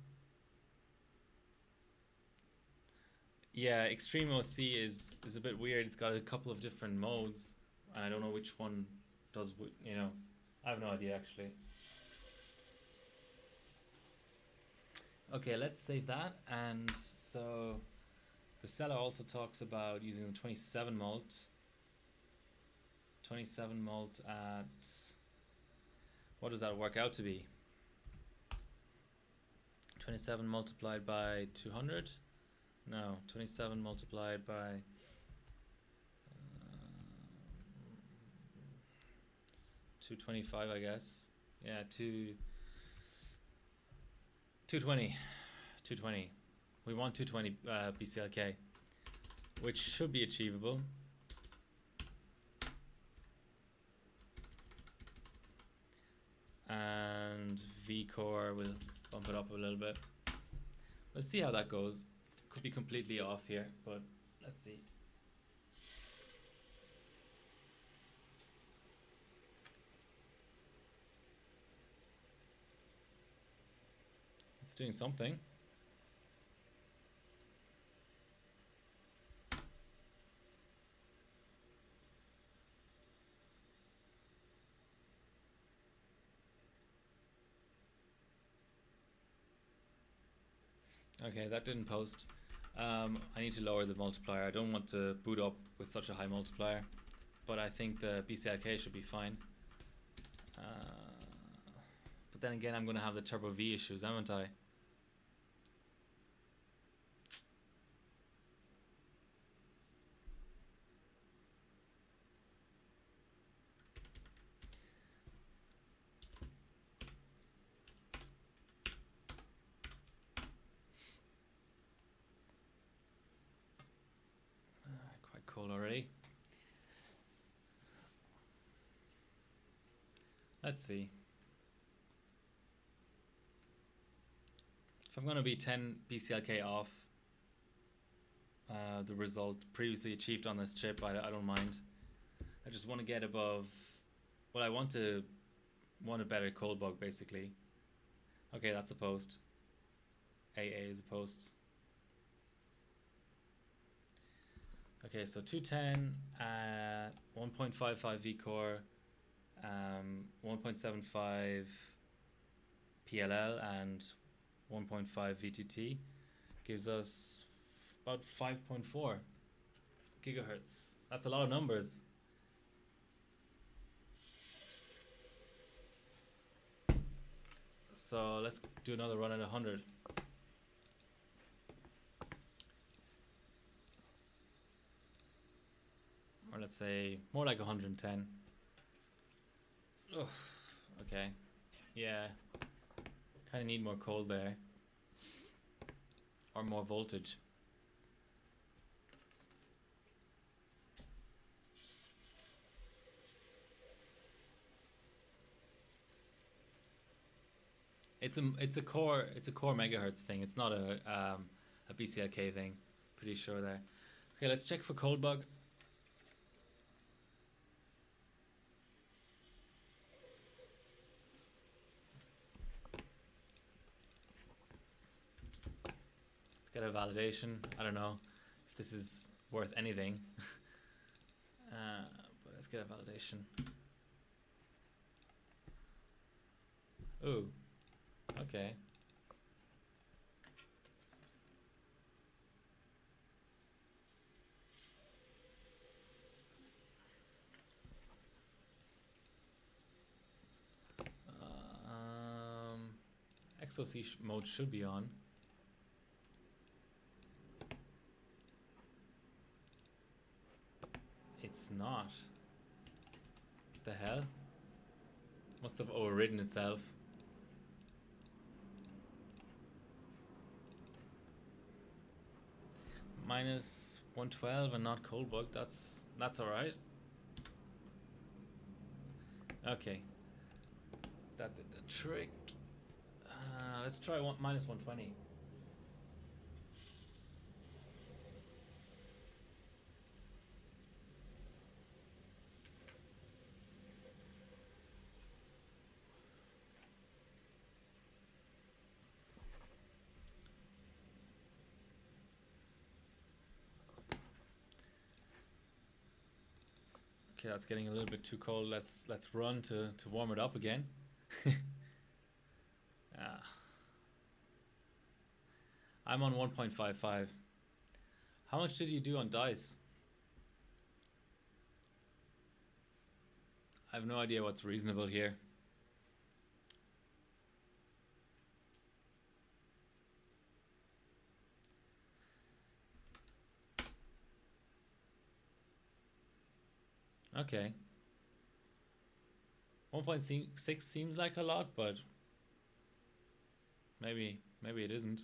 A: Yeah, Extreme OC is a bit weird. It's got a couple of different modes, and I don't know which one does, you know. I have no idea actually. Okay, let's save that. And so the seller also talks about using the 27 mult 27 mult at, what does that work out to be? 27 multiplied by 200? No, 27 multiplied by 225, I guess. Yeah, 220. 220. We want 220 BCLK, which should be achievable. And V core will bump it up a little bit. Let's see how that goes. Could be completely off here, but let's see. It's doing something. Okay, that didn't post. I need to lower the multiplier. I don't want to boot up with such a high multiplier, but I think the BCLK should be fine. But then again, I'm going to have the turbo V issues, haven't I? Quite cold already. Let's see. If I'm going to be 10 BCLK off the result previously achieved on this chip, I don't mind. I just want to get above, well, I want a better cold bug basically. Okay, that's a post. AA is a post. Okay, so 210 at 1.55 V core, 1.75 PLL and 1.5 VTT gives us about 5.4 gigahertz. That's a lot of numbers. So let's do another run at 100. Or let's say more like 110. Ugh, okay. Yeah. Kind of need more cold there. Or more voltage. It's a core megahertz thing. It's not a BCLK thing. Pretty sure there. Okay, let's check for cold bug. Let's get a validation. I don't know if this is worth anything. But let's get a validation. Ooh. Okay. XOC mode should be on. It's not. The hell? Must have overridden itself. Minus 112 and not cold bug. That's all right. Okay, that did the trick. Let's try minus 120. Okay, that's getting a little bit too cold. Let's run to warm it up again. I'm on 1.55. How much did you do on dice? I have no idea what's reasonable here. Okay. 1.6 seems like a lot, but maybe it isn't.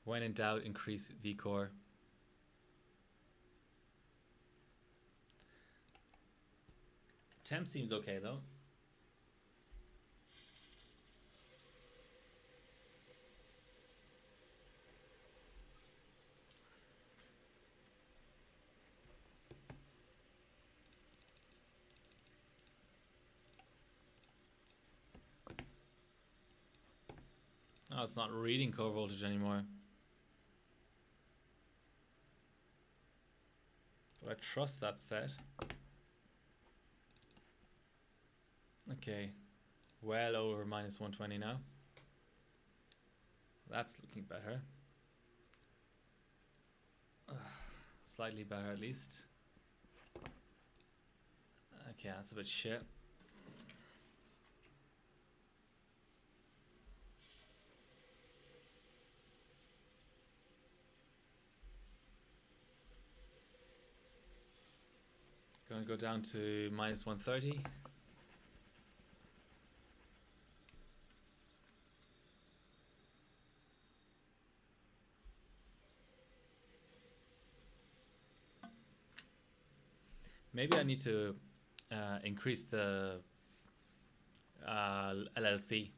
A: When in doubt, increase vCore. Temp seems okay though. Oh, it's not reading core voltage anymore. But I trust that set. Okay, well over minus 120 now. That's looking better. Slightly better at least. Okay, that's a bit shit. Gonna go down to minus 130. Maybe I need to increase the LLC.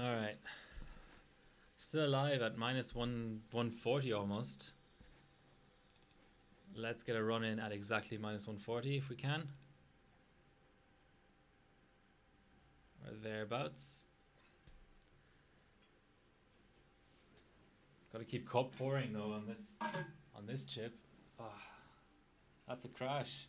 A: All right. Still alive at minus 140 almost. Let's get a run in at exactly minus 140 if we can. Or thereabouts. Got to keep cup pouring though on this chip. Ah, that's a crash.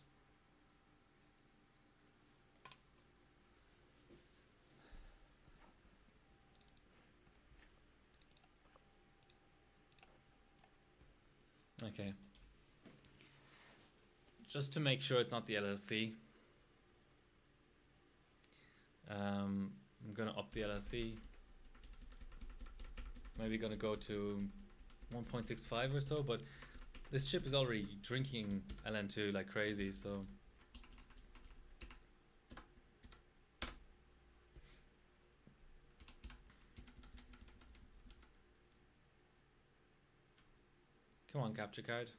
A: Okay. Just to make sure it's not the LLC. I'm gonna up the LLC. Maybe gonna go to 1.65 or so, but this chip is already drinking LN2 like crazy, so come on, capture card.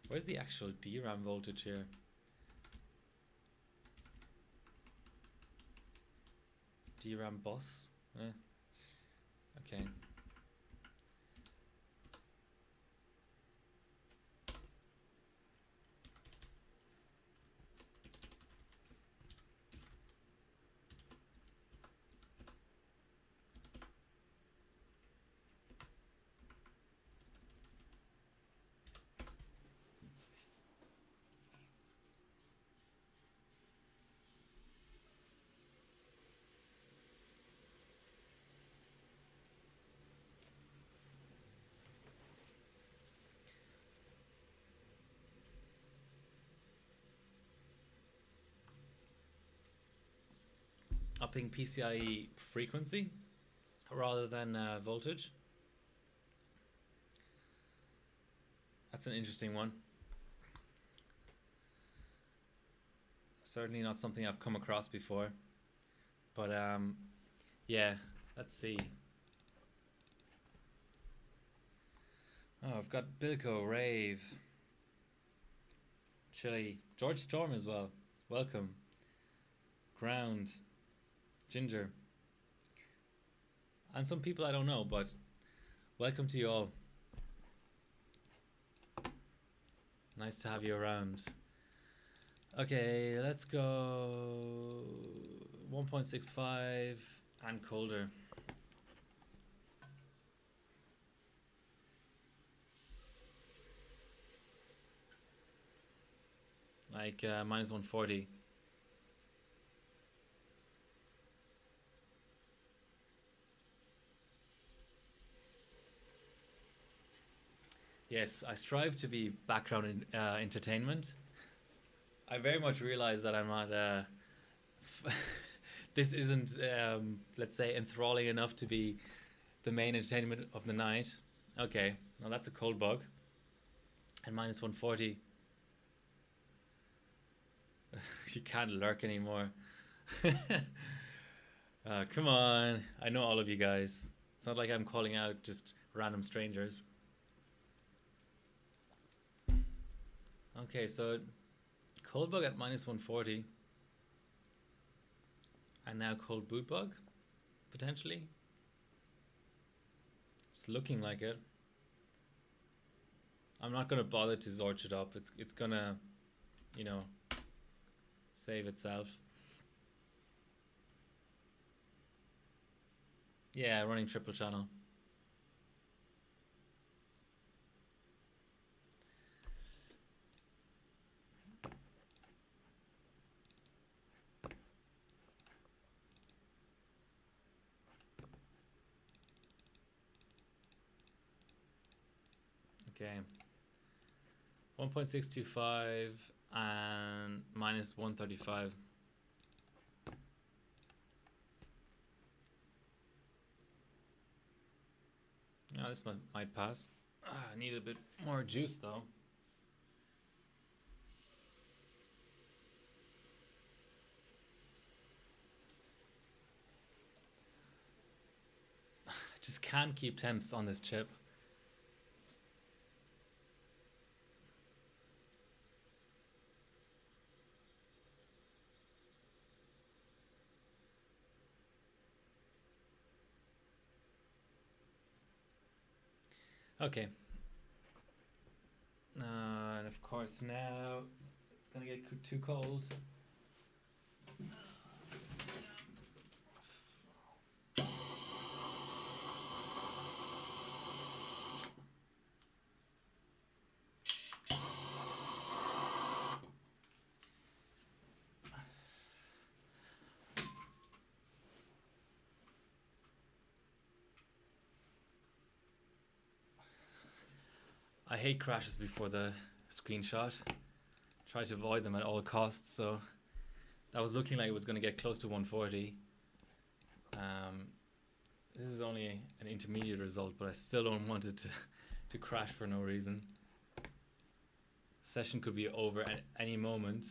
A: Where's the actual DRAM voltage here? DRAM bus? Okay. Upping PCIe frequency rather than voltage. That's an interesting one. Certainly not something I've come across before. But yeah, let's see. Oh, I've got Bilko, Rave, Chili, George Storm as well. Welcome. Ground, Ginger, and some people I don't know, but welcome to you all. Nice to have you around. Okay, let's go 1.65 and colder. Like minus 140. Yes, I strive to be background entertainment. I very much realize that I'm not. This isn't, let's say, enthralling enough to be the main entertainment of the night. Okay, now that's a cold bug. And minus 140. You can't lurk anymore. Come on. I know all of you guys. It's not like I'm calling out just random strangers. Okay, so cold bug at minus 140. And now cold boot bug, potentially. It's looking like it. I'm not going to bother to Zorch it up. It's going to, you know, save itself. Yeah, running triple channel. Okay. 1.625 and minus 135. Oh, this might pass. I need a bit more juice though. I just can't keep temps on this chip. Okay. And of course now it's gonna get too cold. I hate crashes before the screenshot. Try to avoid them at all costs, so that was looking like it was going to get close to 140. This is only an intermediate result, but I still don't want it to crash for no reason. Session could be over at any moment,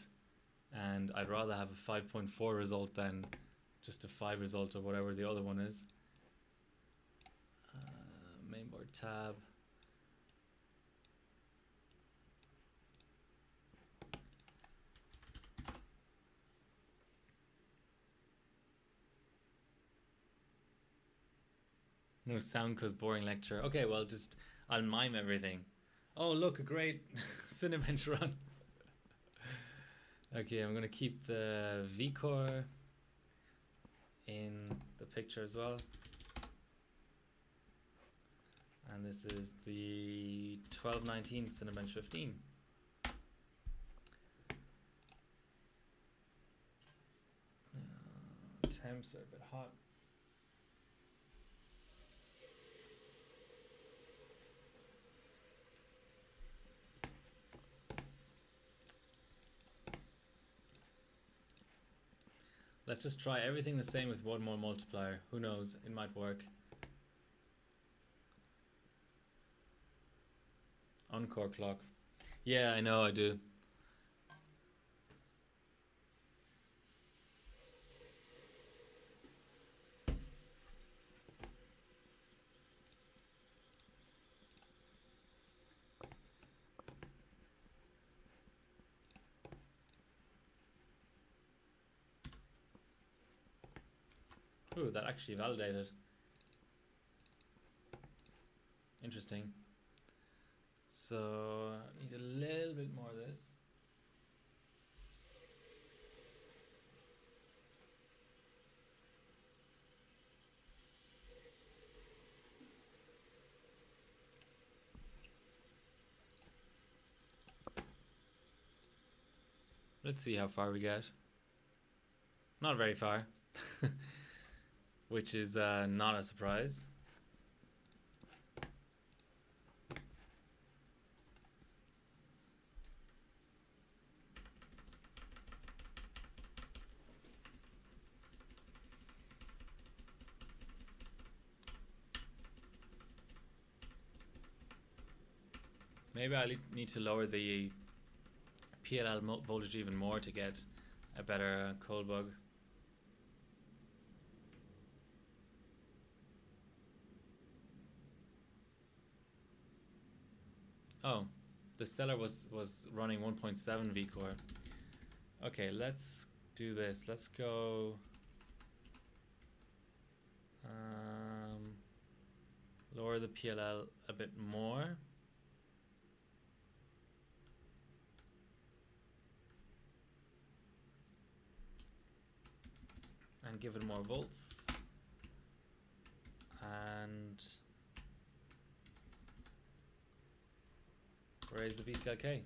A: and I'd rather have a 5.4 result than just a 5 result or whatever the other one is. Mainboard tab. No sound because boring lecture. Okay, well, I'll mime everything. Oh, look, a great Cinebench run. Okay, I'm going to keep the V-Core in the picture as well. And this is the 1219 Cinebench 15. Temps are a bit hot. Let's just try everything the same with one more multiplier. Who knows? It might work. Encore clock. Yeah, I know, I do. true. That actually validated. Interesting. So I need a little bit more of this. Let's see how far we get. Not very far, which is not a surprise. Maybe I need to lower the PLL voltage even more to get a better cold bug. Oh, the seller was running 1.7 vCore. Okay, let's do this. Let's go lower the PLL a bit more. And give it more volts. And raise the VCLK.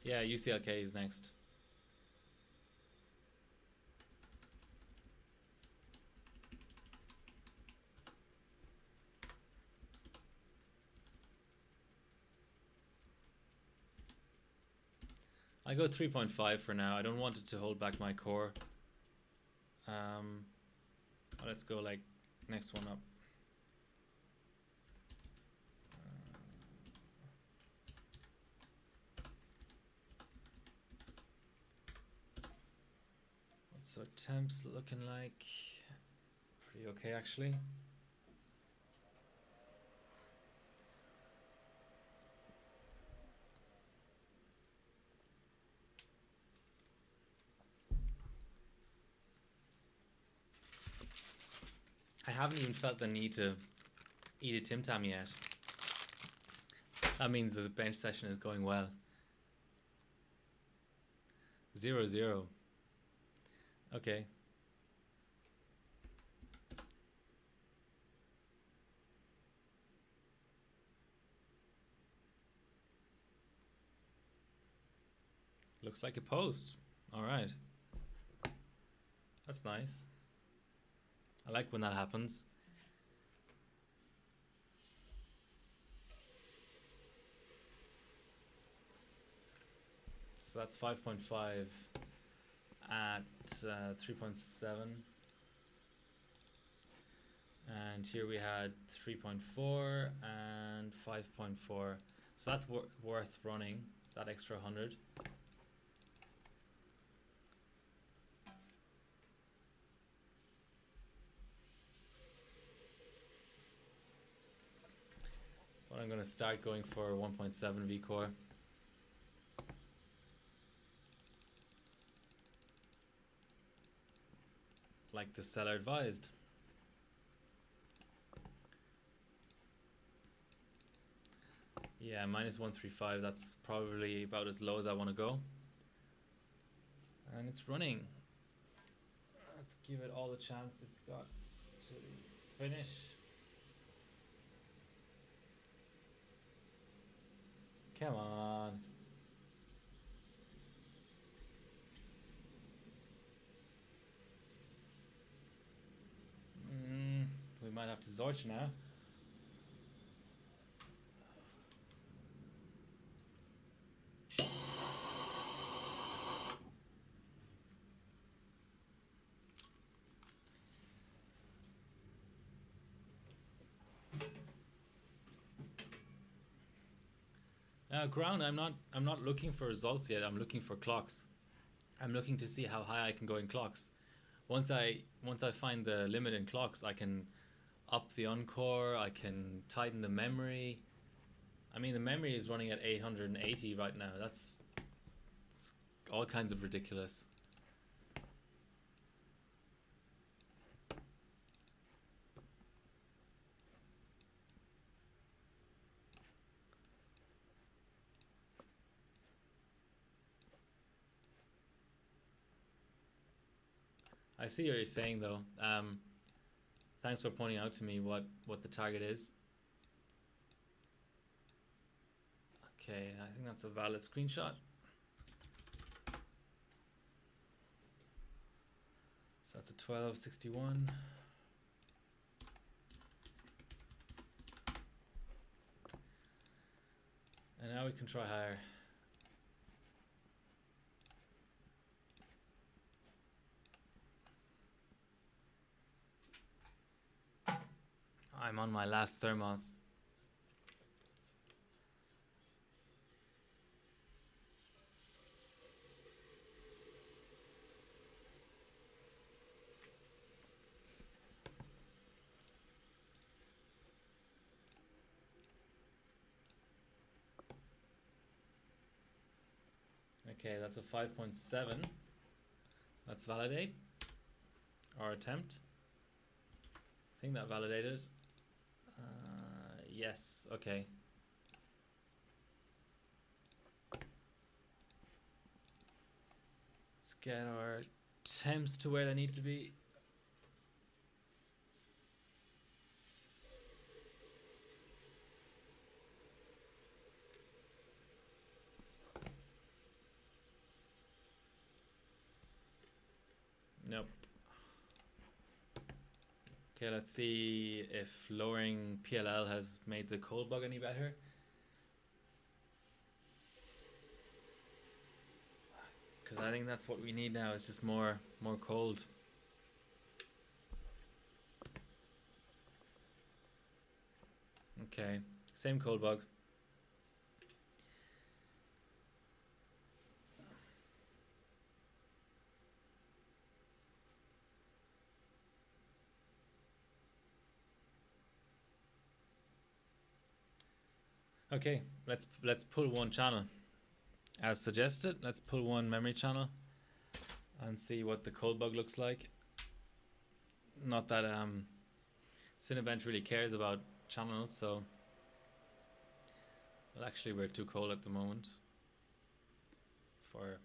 A: Yeah, UCLK is next. I go 3.5 for now. I don't want it to hold back my core. Let's go like next one up. What's our temps looking like? Pretty okay actually. I haven't even felt the need to eat a Tim Tam yet. That means the bench session is going well. 0-0. Okay. Looks like a post. All right. That's nice. I like when that happens. So that's 5.5 at 3.7. And here we had 3.4 and 5.4. So that's worth running, that extra 100. But I'm going to start going for 1.7 vCore. Like the seller advised. Yeah, minus 135, that's probably about as low as I want to go. And it's running. Let's give it all the chance it's got to finish. Come on. We might have to Zorch now. Ground, I'm not looking for results yet. I'm looking for clocks. I'm looking to see how high I can go in clocks. Once I find the limit in clocks, I can up the encore, I can tighten the memory. I mean, the memory is running at 880 right now. That's all kinds of ridiculous. I see what you're saying though. Thanks for pointing out to me what the target is. Okay, I think that's a valid screenshot. So that's a 1261. And now we can try higher. I'm on my last thermos. Okay, that's a 5.7. Let's validate or attempt. I think that validated. Yes, okay. Let's get our temps to where they need to be. Nope. Okay, let's see if lowering PLL has made the cold bug any better. Because I think that's what we need now, is just more cold. Okay, same cold bug. Okay, let's pull one channel. As suggested, let's pull one memory channel and see what the cold bug looks like. Not that Cinevent really cares about channels, so well, actually we're too cold at the moment for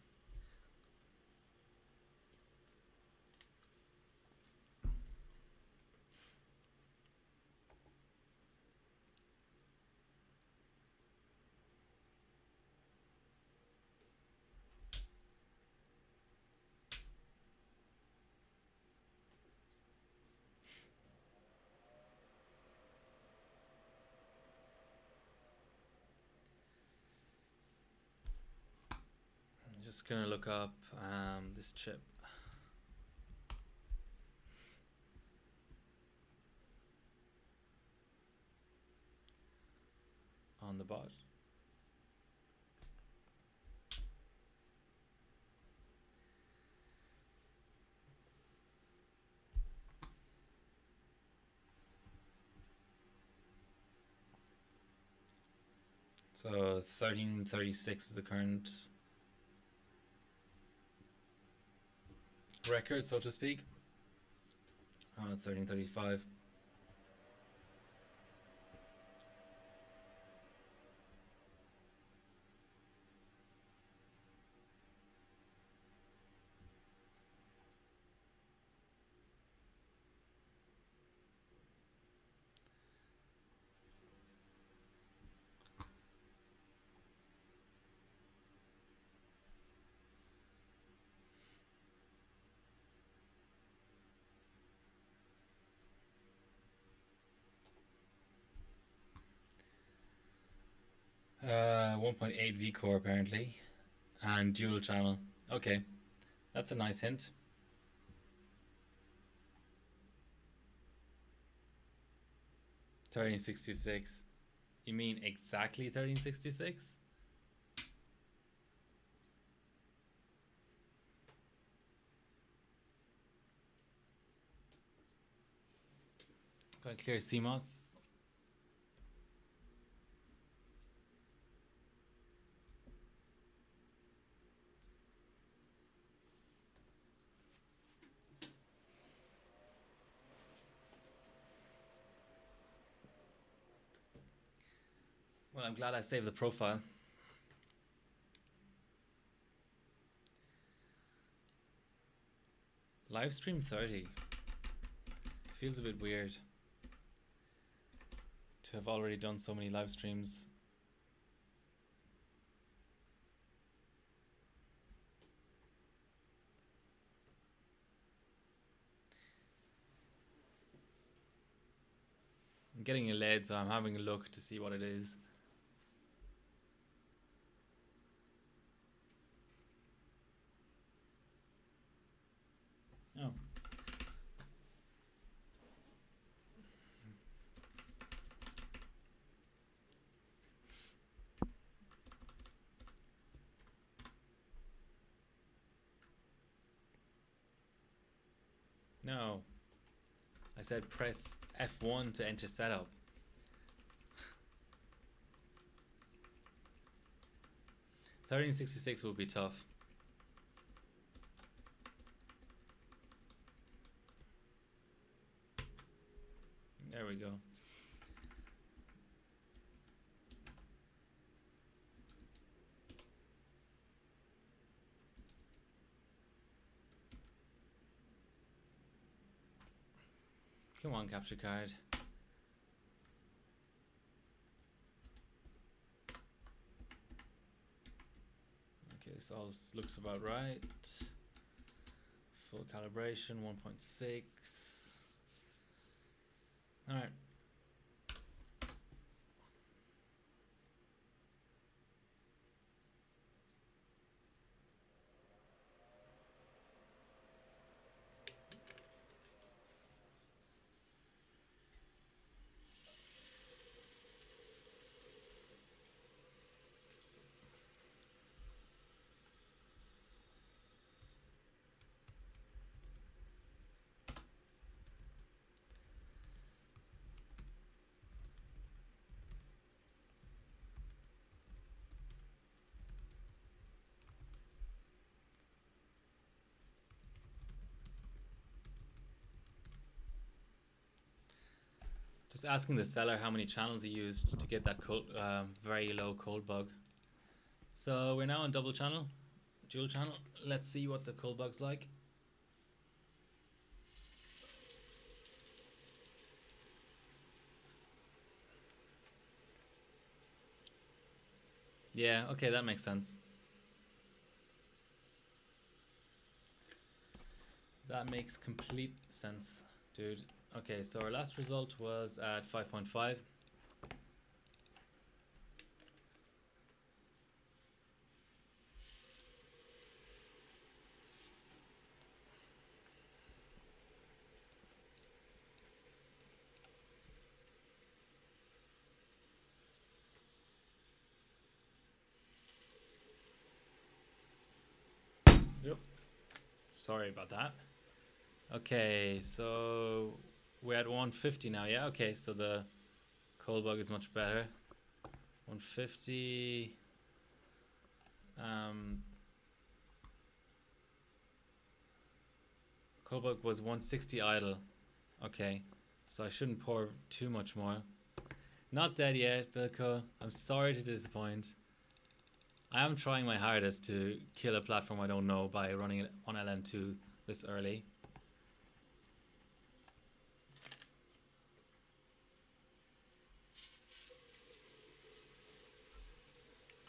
A: just gonna look up this chip. On the bot. So 1336 is the current record, so to speak. 1335. Uh, 1.8 V core apparently, and dual channel. Okay, that's a nice hint. $1366. You mean exactly $1366? Got to clear CMOS. Well, I'm glad I saved the profile. Livestream 30. Feels a bit weird to have already done so many live streams. I'm getting a lead, so I'm having a look to see what it is. Oh. No. I said press F1 to enter setup. 1366 will be tough. There we go. Come on, capture card. Okay, this all looks about right. Full calibration, 1.6. All right. Just asking the seller how many channels he used to get that very low cold bug. So we're now on double channel, dual channel. Let's see what the cold bug's like. Yeah, okay, that makes sense. That makes complete sense, dude. Okay, so our last result was at 5.5. Yep. Sorry about that. Okay, so we're at 150 now. Yeah, okay, so the cold bug is much better. 150. Cold bug was 160 idle. Okay, so I shouldn't pour too much more. Not dead yet, Bilko. I'm sorry to disappoint. I am trying my hardest to kill a platform I don't know by running it on LN2 this early.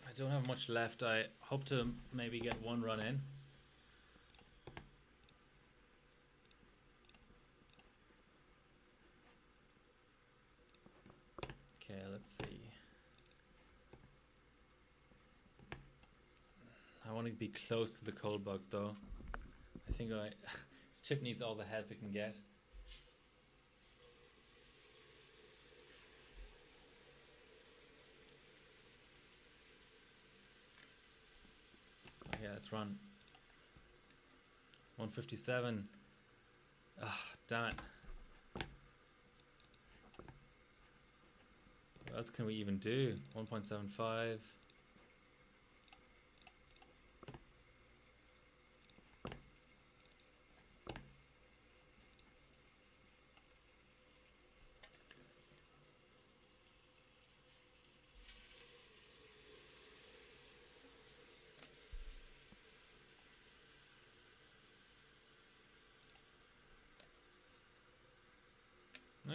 A: I don't have much left. I hope to maybe get one run in. Okay, let's see. I want to be close to the cold bug though. I think this chip needs all the help it can get. Okay, let's run. 157. Ah, damn it. else can we even do? 1.75.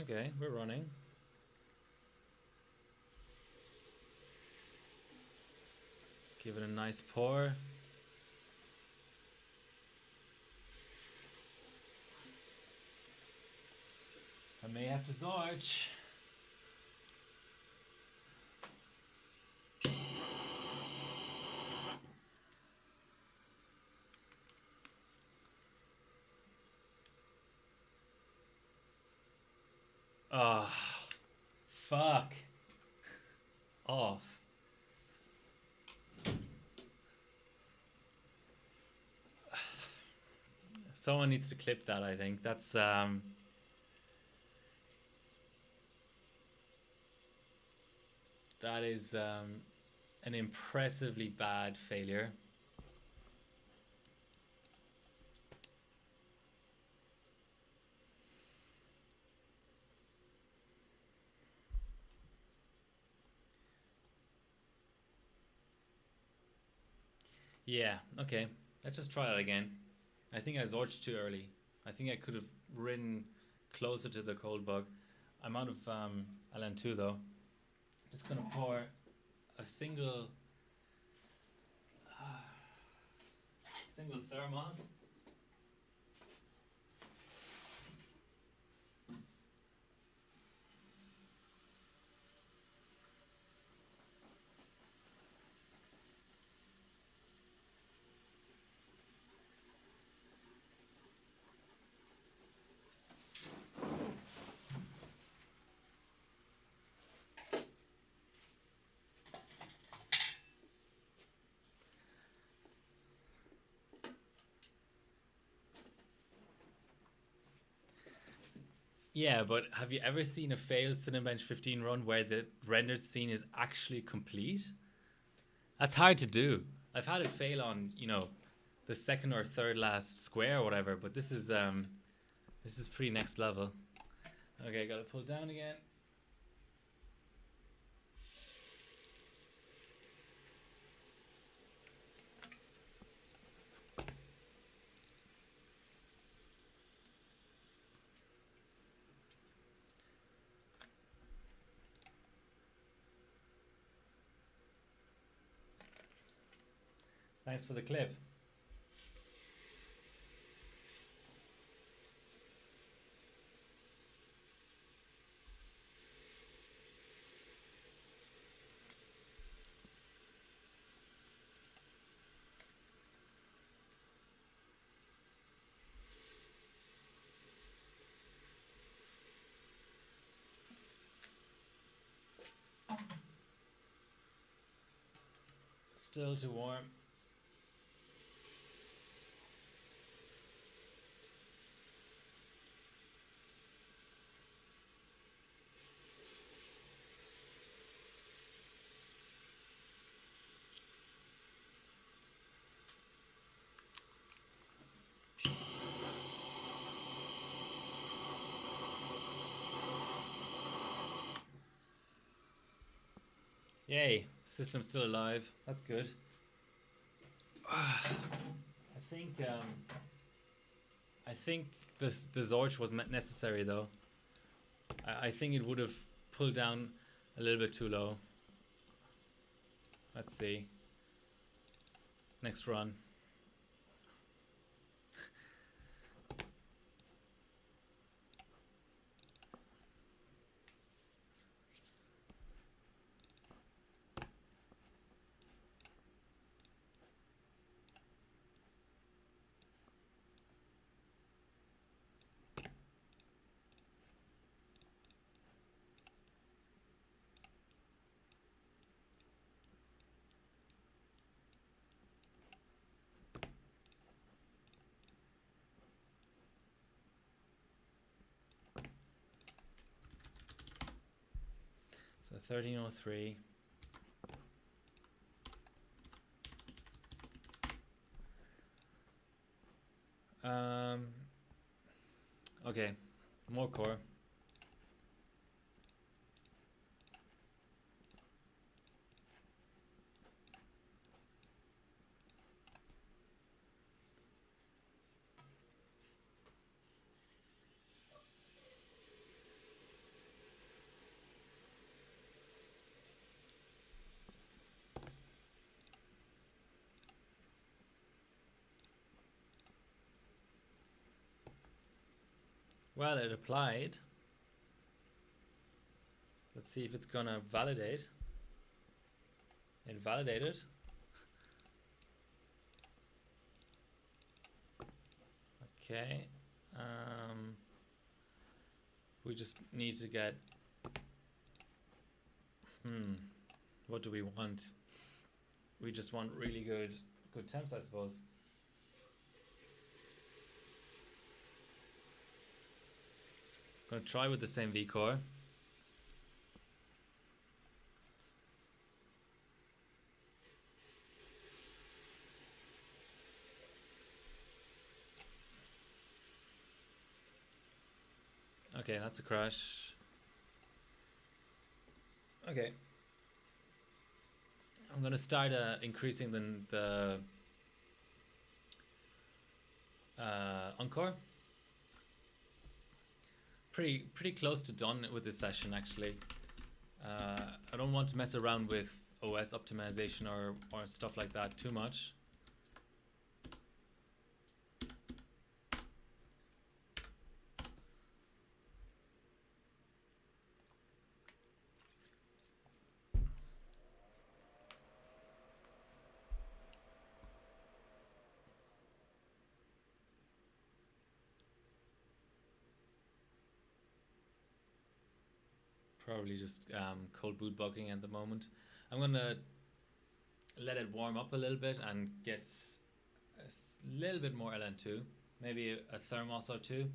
A: Okay, we're running. Give it a nice pour. I may have to Zorch. Oh, fuck off. Someone needs to clip that, I think. That's that is an impressively bad failure. Yeah, okay. Let's just try that again. I think I Zorched too early. I think I could have ridden closer to the cold bug. I'm out of LN2 though. Just gonna pour a single thermos. Yeah, but have you ever seen a failed Cinebench 15 run where the rendered scene is actually complete? That's hard to do. I've had it fail on, you know, the second or third last square or whatever, but this is pretty next level. Okay, gotta pull down again. Thanks for the clip. Still too warm. Yay, system's still alive. That's good. I think the Zorch was necessary though. I think it would have pulled down a little bit too low. Let's see. Next run. 1303. Okay, more core. Well, it applied. Let's see if it's gonna validate. It validated. Okay. We just need to get. What do we want? We just want really good temps, I suppose. Gonna try with the same V core. Okay, that's a crash. Okay. I'm gonna start increasing the encore. Pretty close to done with this session actually. I don't want to mess around with OS optimization or stuff like that too much. Probably just cold boot bugging at the moment. I'm gonna let it warm up a little bit and get a little bit more LN2, maybe a thermos or two.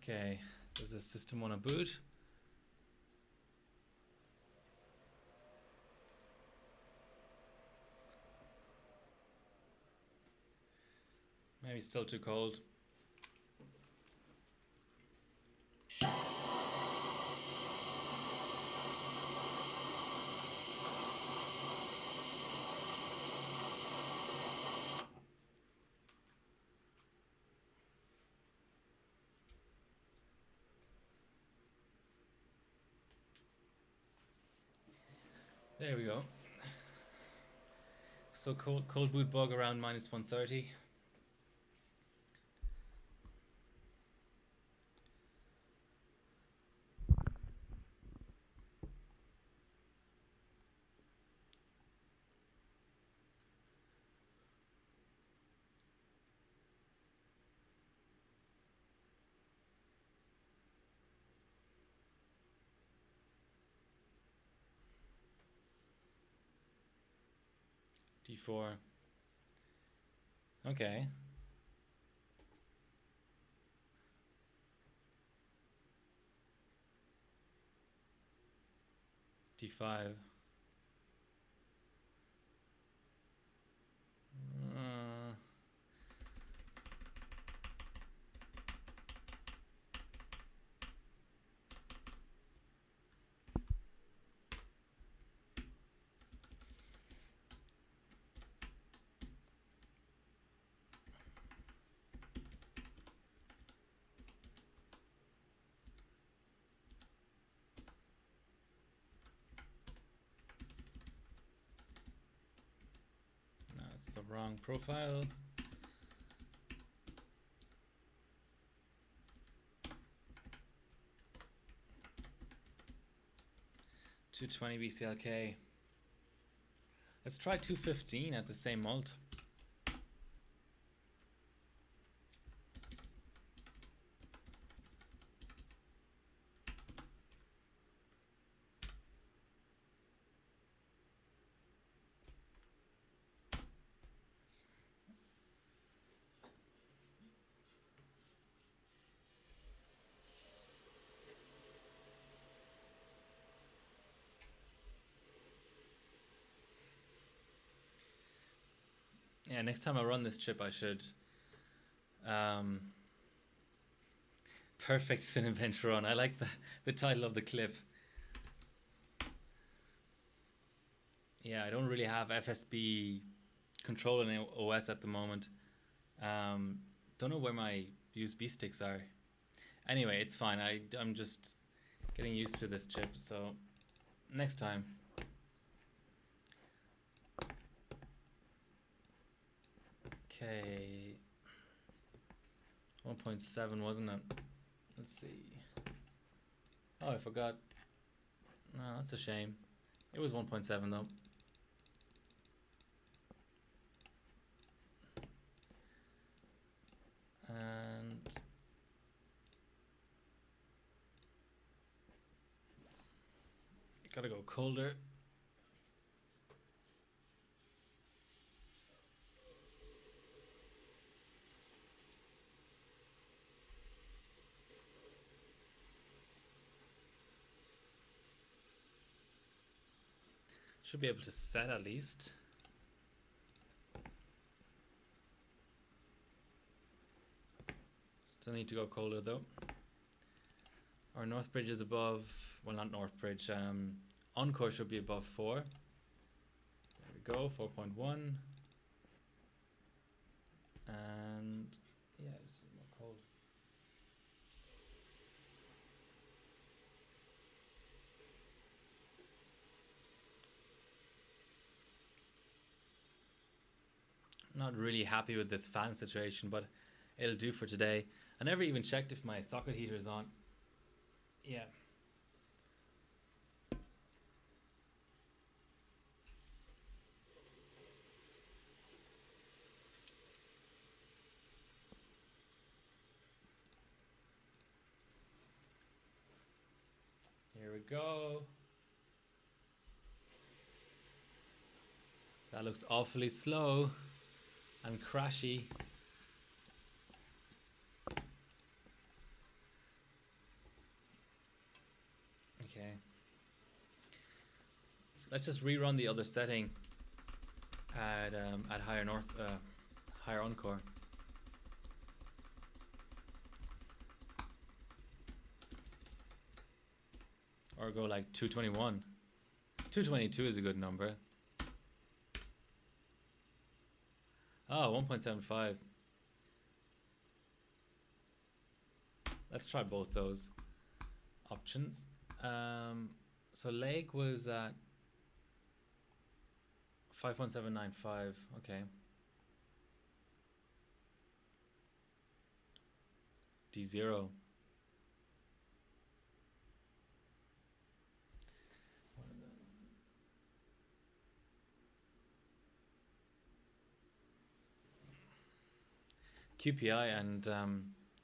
A: Okay, does the system want to boot? Maybe still too cold. There we go. So cold boot bug around -130. D4. Okay. D5. That's the wrong profile. $220 BCLK. Let's try 215 at the same mult. Yeah, next time I run this chip, I should. Perfect Cinebench run. I like the title of the clip. Yeah, I don't really have FSB control in OS at the moment. Don't know where my USB sticks are. Anyway, it's fine. I'm just getting used to this chip, so next time. Okay. 1.7, wasn't it? Let's see. Oh, I forgot. No, that's a shame. It was 1.7 though. And gotta go colder. Should be able to set at least. Still need to go colder though. Our North Bridge is above, well, not North Bridge, Encore should be above 4. There we go, 4.1. And yeah, it's more cold. Not really happy with this fan situation, but it'll do for today. I never even checked if my socket heater is on. Yeah. Here we go. That looks awfully slow and crashy. Okay. Let's just rerun the other setting at higher Encore. Or go like 221. 222 is a good number. Oh, 1.75. Let's try both those options. So leg was at 5.795. Okay. D0. QPI and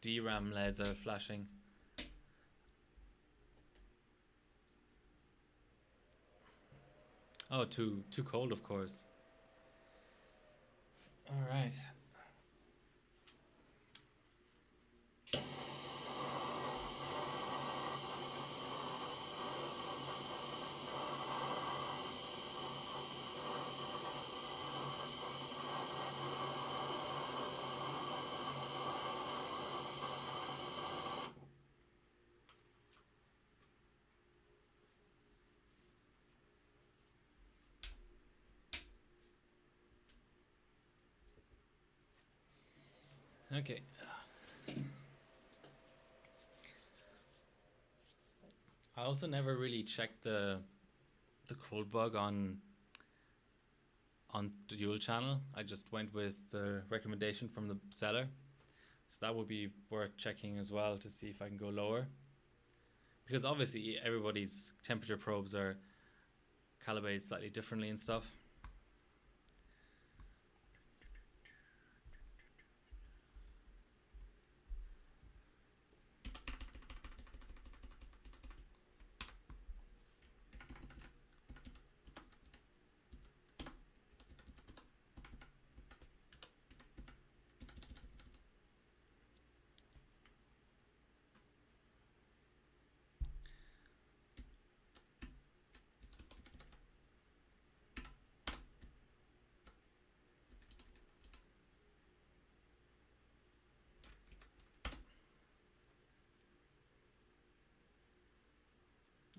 A: DRAM LEDs are flashing. Oh, too cold, of course. Okay. I also never really checked the code bug on dual channel. I just went with the recommendation from the seller. So that would be worth checking as well to see if I can go lower. Because obviously everybody's temperature probes are calibrated slightly differently and stuff.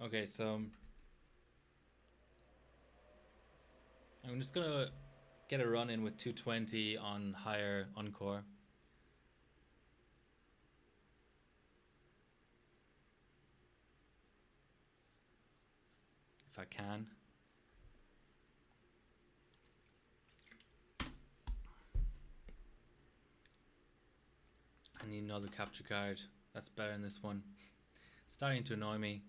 A: Okay, so I'm just gonna get a run in with 220 on higher Encore. If I can. I need another capture card. That's better than this one. It's starting to annoy me.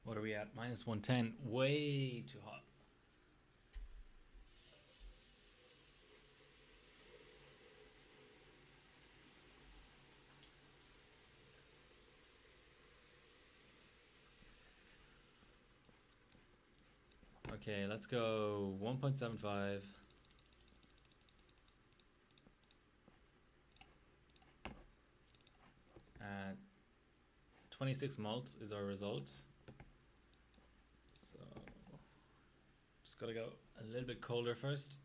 A: What are we at? Minus 110. Way too hot. Okay, let's go 1.75. At 26 mult is our result. So just gotta go a little bit colder first.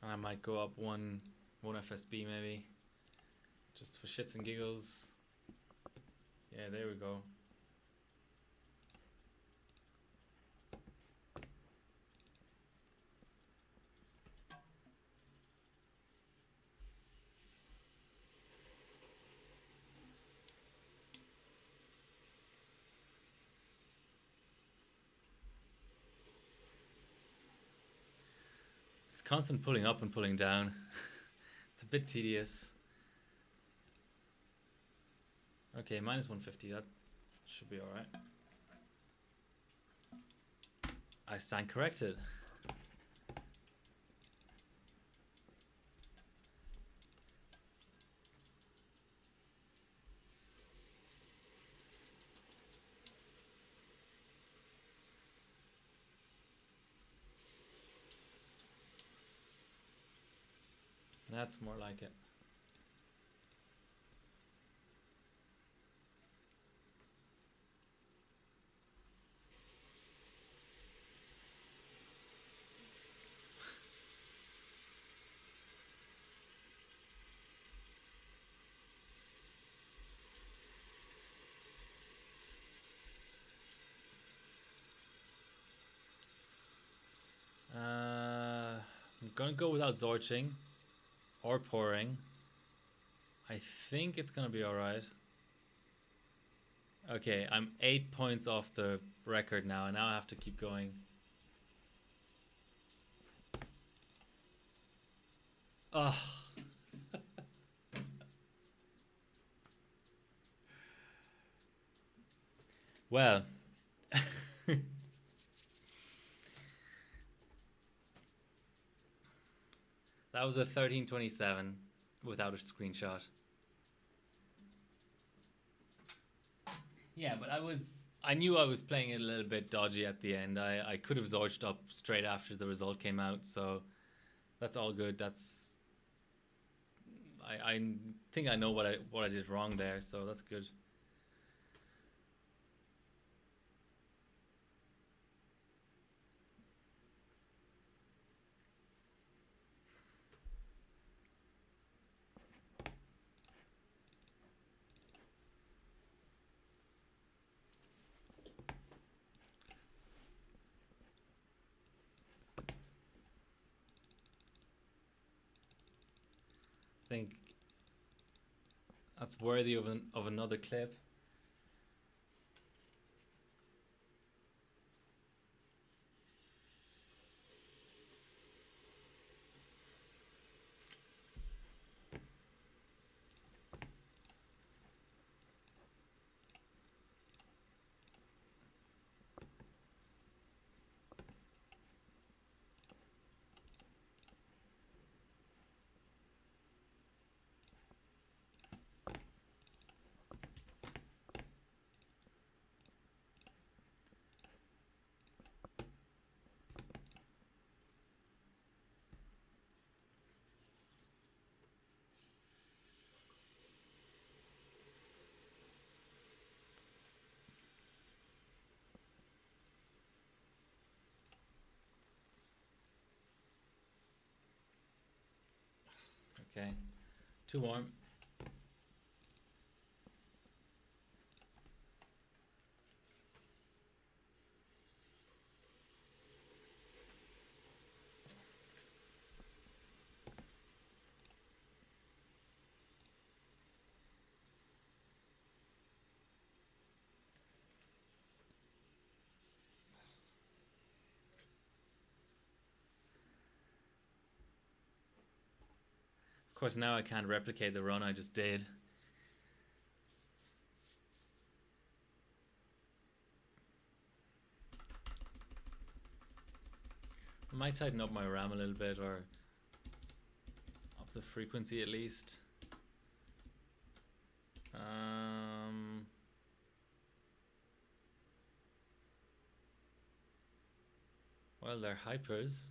A: And I might go up one FSB maybe, just for shits and giggles. Yeah, there we go. It's constant pulling up and pulling down. It's a bit tedious. Okay, minus 150, that should be alright. I stand corrected. That's more like it. I'm gonna go without zorching or pouring. I think it's gonna be alright. Okay, I'm 8 points off the record now, and now I have to keep going. Ugh. Well. That was a 1327 without a screenshot. Yeah, but I knew I was playing it a little bit dodgy at the end. I could have zorched up straight after the result came out, so that's all good. I think I know what I did wrong there, so that's good. think that's worthy of another clip. Okay, too warm. Of course, now I can't replicate the run I just did. I might tighten up my RAM a little bit, or up the frequency at least. Well, they're hypers.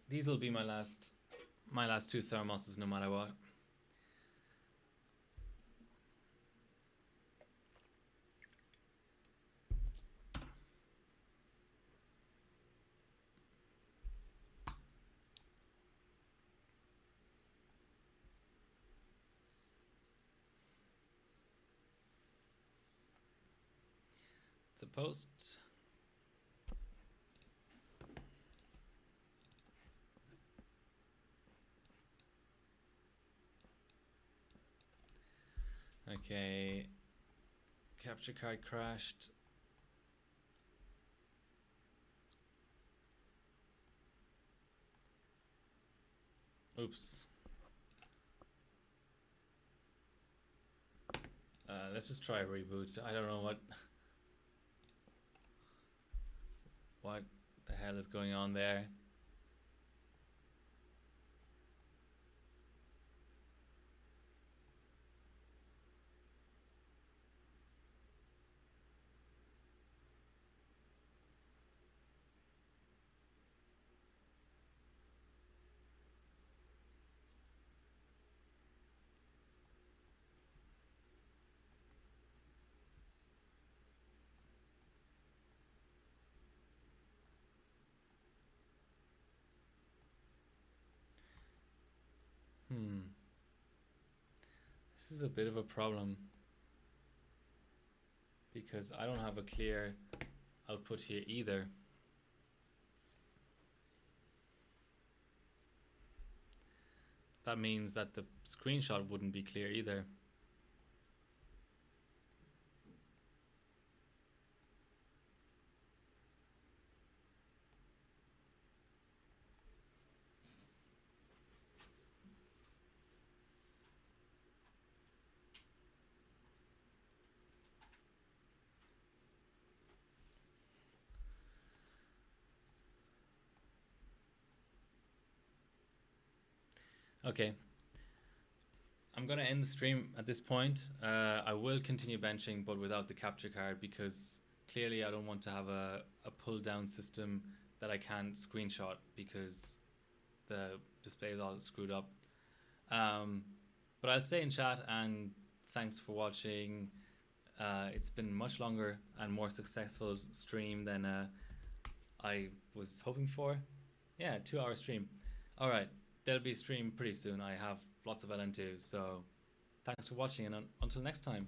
A: These will be my last two thermoses, no matter what. It's a post. Okay, capture card crashed. Oops. Let's just try a reboot. I don't know what the hell is going on there. This is a bit of a problem because I don't have a clear output here either. That means that the screenshot wouldn't be clear either. Okay, I'm gonna end the stream at this point. I will continue benching, but without the capture card because clearly I don't want to have a pull down system that I can't screenshot because the display is all screwed up. Um, but I'll stay in chat and thanks for watching. It's been much longer and more successful stream than I was hoping for. Yeah, 2 hour stream. All right, there'll be a stream pretty soon. I have lots of LN2, so thanks for watching and until next time.